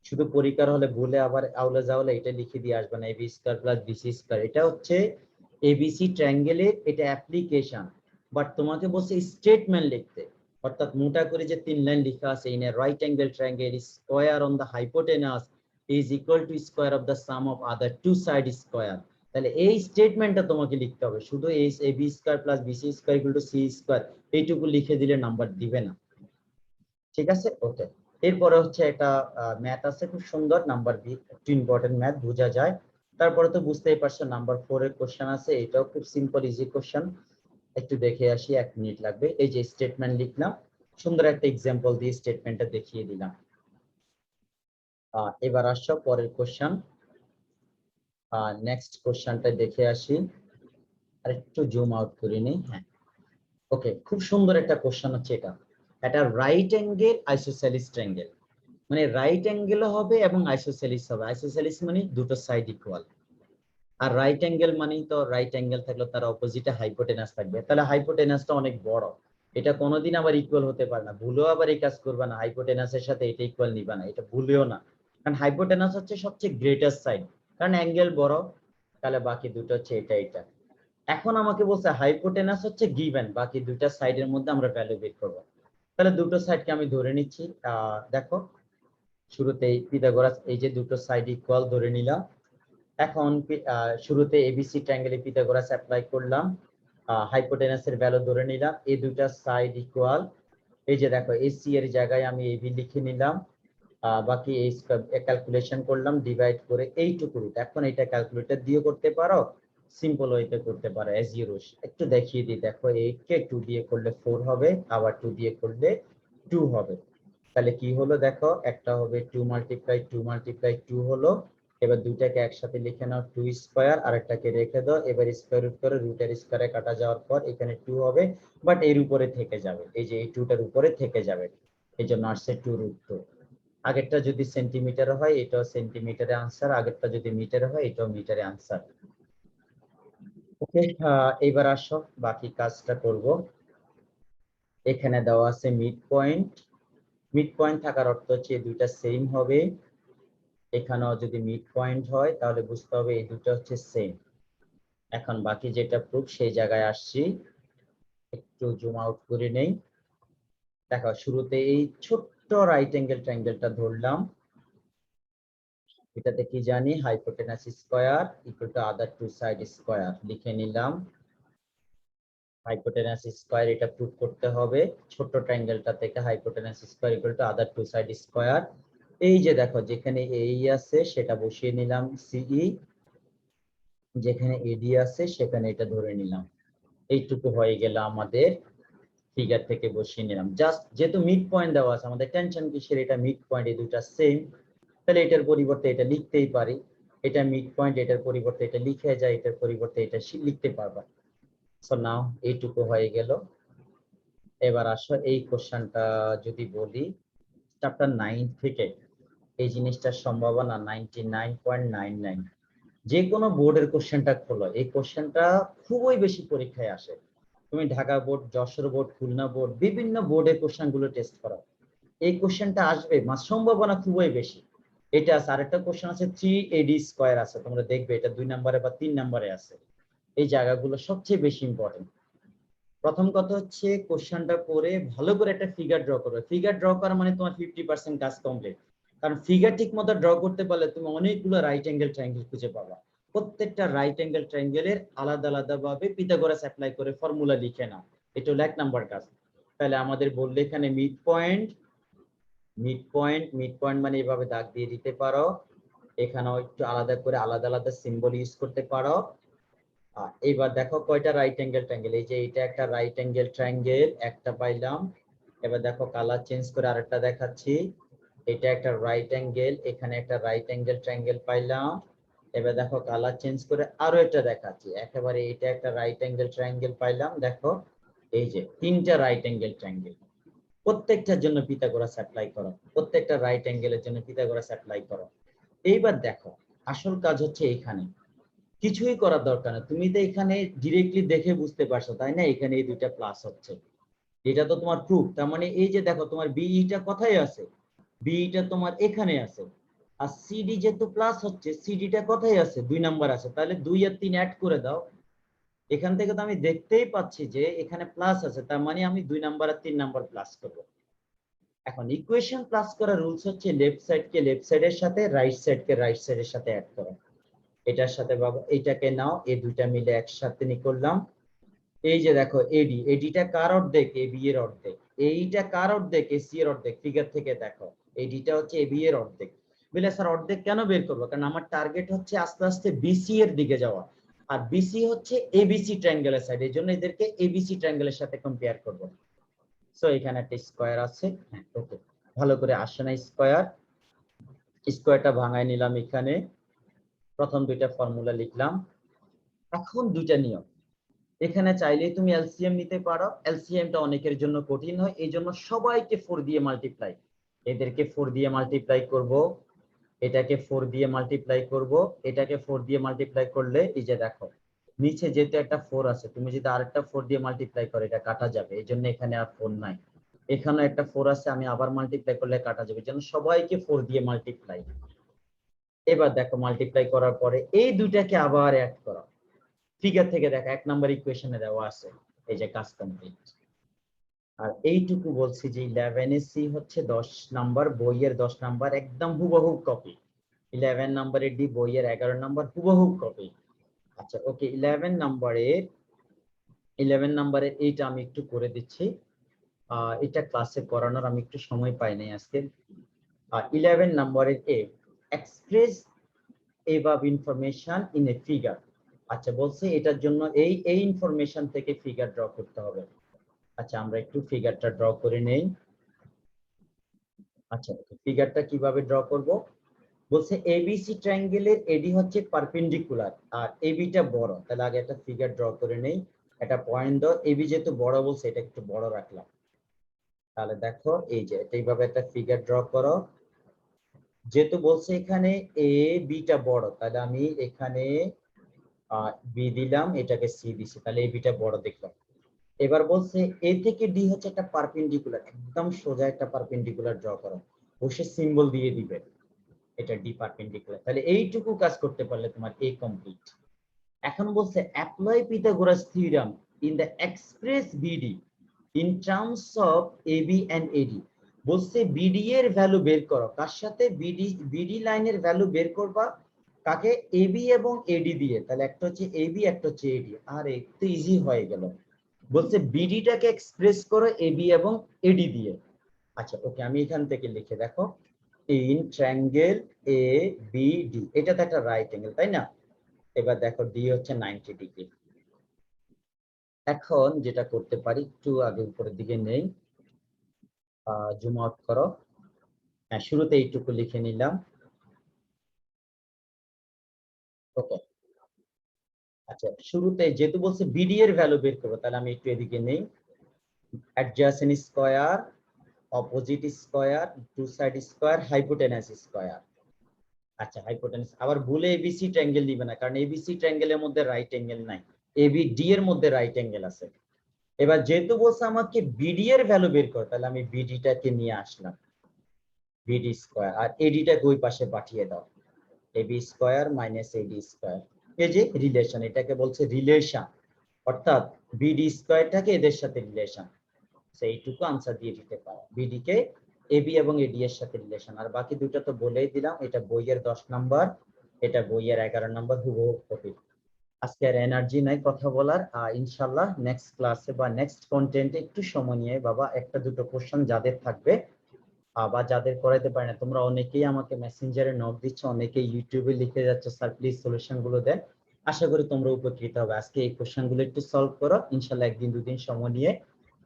শুধু পরীক্ষার হলে ভুলে আবার আউলা যাওলা এটা লিখে দিয়ে আসবে না, AB square plus BC square. এটা হচ্ছে এবিসি ট্রায়াঙ্গেলের এটা অ্যাপ্লিকেশন, বাট তোমাকে বলছে স্টেটমেন্ট লিখতে। অর্থাৎ মোটা করে যে 3 লাইন লেখা আছে, in a right angle triangle square on the hypotenuse is equal to square of the sum of other two side square. তাহলে এই স্টেটমেন্টটা তোমাকে লিখতে হবে, শুধু এই AB square plus BC square equal to C square এইটুকু লিখে দিলে নাম্বার দিবে না। ঠিক আছে, ওকে। এরপরে হচ্ছে একটা ম্যাথ আছে খুব সুন্দর, নাম্বার বি, একটু ইম্পর্টেন্ট ম্যাথ, বোঝা যায়। তারপরে তো বুঝতেই পারছো নাম্বার 4 এর কোশ্চেন আছে, এটাও খুব সিম্পল ইজি কোশ্চেন। একটু দেখে আসি, 1 মিনিট লাগবে। এই যে স্টেটমেন্ট লিখলাম, সুন্দর একটা এক্সাম্পল দিয়ে স্টেটমেন্টটা দেখিয়ে দিলাম। এবার আসছো পরের কোশ্চেন। নেক্সট কোশ্চেনটা দেখে আসি, আর একটু জুম আউট করে নিই। হ্যাঁ, ওকে, খুব সুন্দর একটা কোশ্চেন হচ্ছে এটা। এটা রাইট অ্যাঙ্গেল আইসোসেলিস ট্রায়াঙ্গেল, মানে রাইট অ্যাঙ্গেল হবে এবং আইসোসেলিস হবে। আইসোসেলিস মানে দুটো সাইড ইকুয়াল, আর রাইট অ্যাঙ্গেল মানে তো রাইট অ্যাঙ্গেল থাকলে তার অপোজিটে হাইপোটেনাস থাকবে, তাহলে হাইপোটেনাসটা অনেক বড়। এটা কোনোদিন আবার ইকুয়াল হতে পারে না, ভুলেও আবার এই কাজ করবে না, হাইপোটেনাসের সাথে এটা ইকুয়াল নিবা না, এটা ভুলেও না। কারণ হাইপোটেনাস হচ্ছে সবচেয়ে গ্রেটেস্ট সাইড, কারণ অ্যাঙ্গেল বড়। তাহলে বাকি দুটো হচ্ছে এটা এটা। এখন আমাকে বলছে হাইপোটেনাস হচ্ছে গিভেন, বাকি দুইটা সাইডের মধ্যে আমরা ভ্যালু বের করব। তাহলে দুটো সাইডকে আমি ধরে নিচ্ছি। দেখো শুরুতেই পিথাগোরাস এই যে দুটো সাইড ইকুয়াল ধরে নিলাম। এখন শুরুতে এবিসি ট্রায়াঙ্গেলে পিথাগোরাস অ্যাপ্লাই করলাম, হাইপোটেনাসের ভ্যালু ধরে নিলাম, এই দুটা সাইড ইকুয়াল। এই যে দেখো এসি এর জায়গায় আমি এবি লিখে নিলাম, বাকি এই ক্যালকুলেশন করলাম ডিভাইড করে এইটুকু রুট। এখন এটা ক্যালকুলেটর দিয়ে করতে পারো, সিম্পল ওয়েতে করতে পারো অ্যাজ ইউ উইশ। একটু দেখিয়ে দিই, দেখো 8 কে 2 দিয়ে করলে 4 হবে, আবার 2 দিয়ে করলে 2 হবে। তাহলে কি হলো দেখো, একটা হবে 2 মাল্টিপ্লাই 2 মাল্টিপ্লাই 2 হলো। এবার দুইটাকে একসাথে লিখে নাও 2 স্কয়ার, আর একটাকে রেখে দাও। এবার স্কয়ার রুট করে রুটের স্কয়ারে কাটা যাওয়ার পর এখানে 2 হবে, বাট এর উপরে থেকে যাবে, এই যে এই 2টার উপরে থেকে যাবে, এই জন্য আসছে 2 রুট 2। আগেরটা যদি সেন্টিমিটার হয় এটাও সেন্টিমিটারে আনসার, আগেরটা যদি মিটারে হয় এটাও মিটারে আনসার। ওকে, এইবার আসো বাকি কাজটা করব। এখানে দেওয়া আছে মিড পয়েন্ট। মিড পয়েন্ট থাকার অর্থ হচ্ছে এই দুইটা সেম হবে। এখানেও যদি মিড পয়েন্ট হয় তাহলে বুঝতে হবে এই দুটো হচ্ছে সেম। এখন বাকি যেটা প্রুফ সেই জায়গায় আসছি, একটু জুম আউট করে নেই। দেখো শুরুতে এই ছোট্ট রাইট অ্যাঙ্গেল ট্রায়াঙ্গেলটা ধরলাম, এটাতে কি জানি hypotenuse square equal to other two side square লিখে নিলাম। হাইপোটেনাস স্কয়ার এটা প্রুভ করতে হবে। ছোট ট্রায়াঙ্গেলটা থেকে hypotenuse square equal to other two side square. এই যে দেখো যেখানে এই আছে সেটা বসিয়ে নিলাম সিই, যেখানে এডি আছে সেখানে এটা ধরে নিলাম। এইটুকু হয়ে গেল আমাদের, ফিগার থেকে বসিয়ে নিলাম। জাস্ট যেহেতু মিড পয়েন্ট দেওয়া আছে আমাদের টেনশন কিসের, এটা মিড পয়েন্ট, এই দুটো সেম, তাহলে এটার পরিবর্তে এটা লিখতেই পারি। এটা মিড পয়েন্ট, এটার পরিবর্তে এটা লিখে যায়, এটার পরিবর্তে এটা লিখতে পারবা। সো নাও এইটুকু হয়ে গেল। এবার আসো এই কোশ্চেনটা যদি বলি, চ্যাপ্টার 9 থেকে এই জিনিসটার সম্ভাবনা 99.99। যে কোনো বোর্ডের কোশ্চেনটা খোলো, এই কোশ্চেনটা খুবই বেশি পরীক্ষায় আসে। তুমি Dhaka board, Jessore board, Khulna board, বিভিন্ন বোর্ডের কোশ্চেন গুলো টেস্ট করো, এই কোশ্চেনটা আসবে, সম্ভাবনা খুবই বেশি। এটা আছে। আরেকটা কোশ্চেন আছে 3AD স্কয়ার আছে, তোমরা দেখবে এটা 2 নম্বরে বা 3 নম্বরে আছে। এই জায়গাগুলো সবচেয়ে বেশি ইম্পর্টেন্ট। প্রথম কথা হচ্ছে কোশ্চেনটা করে ভালো করে একটা ফিগার ড্র করবে। ফিগার ড্র করা মানে তোমার 50% কাজ কমপ্লিট। কারণ ফিগার ঠিক মতো ড্র করতে পারলে তুমি অনেকগুলো রাইট অ্যাঙ্গেল ট্রায়াঙ্গেল খুঁজে পাবা। প্রত্যেকটা রাইট অ্যাঙ্গেল ট্রায়াঙ্গেলের আলাদা আলাদা ভাবে পিথাগোরাস অ্যাপ্লাই করে ফর্মুলা লিখে নাও। এটা হলো 1 নাম্বার কাজ। তাহলে আমাদের বললে এখানে মিড পয়েন্ট, মিড পয়েন্ট মানে এইভাবে দাগ দিয়ে দিতে পারো। এখানেও একটু আলাদা করে আলাদা আলাদা সিম্বল ইউজ করতে পারো। এবার দেখো কয়টা রাইট অ্যাঙ্গেল ট্রায়াঙ্গেল, এই যে এটা একটা রাইট অ্যাঙ্গেল ট্রায়াঙ্গেল একটা পাইলাম। এবার দেখো কালার চেঞ্জ করে আরেকটা দেখাচ্ছি, এটা একটা রাইট অ্যাঙ্গেল, এখানে একটা রাইট অ্যাঙ্গেল ট্রায়াঙ্গেল পাইলাম। এবার দেখো কালার চেঞ্জ করে আরো একটা দেখাচ্ছি, একেবারে এটা একটা রাইট অ্যাঙ্গেল ট্রায়াঙ্গেল পাইলাম। দেখো এই যে 3টা রাইট অ্যাঙ্গেল ট্রায়াঙ্গেল, প্রত্যেকটার জন্য পিথাগোরাস অ্যাপ্লাই করো, প্রত্যেকটা রাইট অ্যাঙ্গেলের জন্য পিথাগোরাস অ্যাপ্লাই করো। এইবার দেখো আসল কাজ হচ্ছে এখানে কিছুই করার দরকার নেই, তুমি তো এখানে ডিরেক্টলি দেখে বুঝতে পারছো তাই না, এখানে এই দুইটা প্লাস হচ্ছে, এটা তো তোমার প্রুফ। তার মানে এই যে দেখো তোমার বিইটা কোথায় আছে, বিইটা তোমার এখানে আছে। আর সিডি যেহেতু প্লাস হচ্ছে, সিডিটা কোথায় আছে, 2 নাম্বার আছে, তাহলে 2 আর 3 অ্যাড করে দাও। এখান থেকে তো আমি দেখতেই পাচ্ছি যে এখানে প্লাস আছে, তার মানে আমি 2 নাম্বার আর 3 নাম্বার প্লাস করব। এখন ইকুয়েশন প্লাস করার রুলস হচ্ছে লেফট সাইডকে লেফট সাইডের সাথে, রাইট সাইডকে রাইট সাইডের সাথে অ্যাড করো। এটার সাথে বাবা এটাকে নাও, এই দুইটা মিলে একসাথে নি করলাম। এই যে দেখো এডি, এডিটা কার অর্ধেক, এবি এর অর্ধেক। এইটা কার অর্ধেক, এসি এর অর্ধেক। ফিগার থেকে দেখো এডিটা হচ্ছে এবি এর অর্ধেক। বলে স্যার অর্ধেক কেন বের করবো, কারণ আমার টার্গেট হচ্ছে আস্তে আস্তে বিসি এর দিকে যাওয়া, আর বিসি হচ্ছে এবিসি ট্রায়াঙ্গেলের সাইড, এই জন্য এদেরকে এবিসি ট্রায়াঙ্গেলের সাথে কম্পেয়ার করব। সো এখানে একটা স্কয়ার আছে, হ্যাঁ ওকে, ভালো করে আসে না স্কয়ার, স্কয়ারটা ভাঙায় নিলাম এখানে, প্রথম দুইটা ফর্মুলা লিখলাম। এখন দুইটা নিয়ম, এখানে চাইলে তুমি এলসিএম নিতে পারো, এলসিএমটা অনেকের জন্য কঠিন হয়, এই জন্য সবাইকে 4 দিয়ে মাল্টিপ্লাই, এদেরকে 4 দিয়ে মাল্টিপ্লাই করব, এটাকে 4 দিয়ে মাল্টিপ্লাই করব, এটাকে 4 দিয়ে মাল্টিপ্লাই করলে এই যে দেখো নিচে যেহেতু একটা 4 আছে, তুমি যদি আরেকটা 4 দিয়ে মাল্টিপ্লাই করো এটা কাটা যাবে, এই জন্য এখানে আর 4 নাই। এখানে একটা 4 আছে, আমি আবার মাল্টিপ্লাই করলে কাটা যাবে, এই জন্য সবাইকে 4 দিয়ে মাল্টিপ্লাই। এবার দেখো মাল্টিপ্লাই করার পরে এই দুইটাকে আবার অ্যাড করো, ফিগার থেকে দেখো 1 নাম্বার ইকুয়েশনে দেওয়া আছে, এই যে কাজ কমপ্লিট। আর এইটুকু বলছি যে 11 এর সি হচ্ছে 10 নাম্বার, বইয়ের 10 নাম্বার একদম হুবহু কপি, 11 নাম্বারের ডি বইয়ের 11 নাম্বার হুবহু কপি। আচ্ছা ওকে, 11 নাম্বারের এইটা আমি একটু করে দিচ্ছি, এটা ক্লাসে করানোর আমি একটু সময় পাই নাই আজকে। 11 নাম্বারের এ, express above information in a figure। আচ্ছা বলছে এটার জন্য এই ইনফরমেশন থেকে ফিগার ড্র করতে হবে। আচ্ছা আমরা একটু ফিগারটা ড্র করে নেই। আচ্ছা ফিগারটা কিভাবে ড্র করব, বলছে এবিসি ট্রায়াঙ্গেলের এডি হচ্ছে পারপেন্ডিকুলার আর এবিটা বড়, তাহলে আগে একটা ফিগার ড্র করে নেই। একটা পয়েন্ট দাও, এবি যেহেতু বড় বলছে এটা একটু বড় রাখলাম। তাহলে দেখো এই যে এইভাবে একটা ফিগার ড্র করো, যেহেতু বলছে এখানে এ বিটা বড়, তাহলে আমি এখানে বি দিলাম, এটাকে সি দিছি, তাহলে এই বিটা বড় দেখলাম। এবার বলছে এ থেকে ডি হচ্ছে একটা পারপেন্ডিকুলার, একদম সোজা একটা পারপেন্ডিকুলার ড্র করো, বসে সিম্বল দিয়ে দিবে, এটা ডি পারপেন্ডিকুলার। তাহলে এইটুকু কাজ করতে পারলে তোমার এ কমপ্লিট। এখন বলছে apply Pythagoras theorem in the express BD in terms of AB and AD. বলছে বিডি এর ভ্যালু বের করো, কার সাথে, বিডি লাইনের ভ্যালু বের করবা কাকে, এবি এবং এডি দিয়ে। তাহলে একটা হচ্ছে এবি একটা হচ্ছে এডি, আর একটু ইজি হয়ে গেল। বলছে বিডিটাকে এক্সপ্রেস করো এবি এবং এডি দিয়ে। আচ্ছা ওকে, আমি এখান থেকে লিখে দেখো, in triangle A B D, এটা তো একটা রাইট অ্যাঙ্গেল তাই না? এবার দেখো ডি হচ্ছে 90 ডিগ্রি। এখন যেটা করতে পারি, একটু আগে উপরের দিকে নেই, জুম আউট করো। হ্যাঁ, শুরুতে এইটুকু লিখে নিলাম। ওকে, আচ্ছা শুরুতে যেহেতু বলছে বিডি এর ভ্যালু বের করবো, তাহলে আমি একটু এদিকে নেই। Adjacent square, opposite square, two side square, hypotenuse square. আচ্ছা হাইপোটেনাস, আবার ভুলে এবিসি ট্রায়াঙ্গেল দিবে না, কারণ এবিসি ট্রায়াঙ্গেলের মধ্যে রাইট অ্যাঙ্গেল নাই, এবি ডি এর মধ্যে রাইট অ্যাঙ্গেল আছে। এবার যেহেতু বলছে আমাকে বিডি এর ভ্যালু বের করো, তাহলে আমি বিডিটাকে নিয়ে আসলাম, বিডি স্কয়ার, আর এডিটাকে ওই পাশে পাঠিয়ে দাও, AB square minus AD square. এই যে রিলেশন, এটাকে বলছে রিলেশন, অর্থাৎ বিডি স্কয়ারটাকে এদের সাথে রিলেশন, সেইটুকু আনসার দিয়ে দিতে পারো। বিডি কে এবি এবং এডি এর সাথে রিলেশন, আর বাকি দুটো তো বলেই দিলাম, এটা বইয়ের 10 নাম্বার, এটা বইয়ের 11 নাম্বার, হুবহু কপি। আজকে আর এনার্জি নাই কথা বলার, ইনশাল্লাহ নেক্সট ক্লাসে বা নেক্সট কন্টেন্টে একটু সময় নিয়ে বাবা একটা দুটো কোশ্চেন যাদের থাকবে বা যাদের করাইতে পারে না, তোমরা অনেকেই আমাকে মেসেঞ্জারে নক দিচ্ছ, অনেকেই ইউটিউবে লিখে যাচ্ছ স্যার প্লিজ সলিউশন গুলো দেন। আশা করি তোমরা উপকৃত হবে। আজকে এই কোশ্চেন গুলো একটু সলভ করো, ইনশাল্লাহ একদিন দুদিন সময় নিয়ে।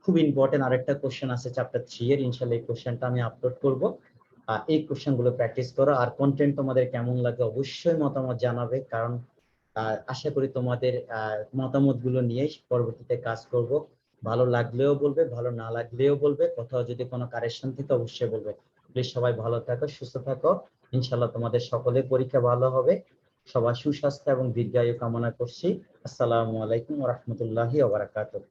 খুব ইম্পর্টেন্ট আরেকটা কোশ্চেন আছে চ্যাপ্টার 3 এর, ইনশাল্লাহ এই কোশ্চেনটা আমি আপলোড করব। এই কোশ্চেন গুলো প্র্যাকটিস করো, আর কন্টেন্ট তোমাদের কেমন লাগে অবশ্যই মতামত জানাবে, কারণ আশা করি তোমাদের মতামত গুলো নিয়ে পরবর্তীতে কাজ করব। ভালো লাগলেও বলবে, ভালো না লাগলেও বলবে, কোথাও যদি কোনো কারেকশন থেকে অবশ্যই বলবে। প্লিজ সবাই ভালো থাকো, সুস্থ থাকো, ইনশাল্লাহ তোমাদের সকলের পরীক্ষা ভালো হবে। সবার সুস্বাস্থ্য এবং দীর্ঘায়ু কামনা করছি। আসসালামু আলাইকুম ওয়া রাহমাতুল্লাহি ওয়া বারাকাতুহু।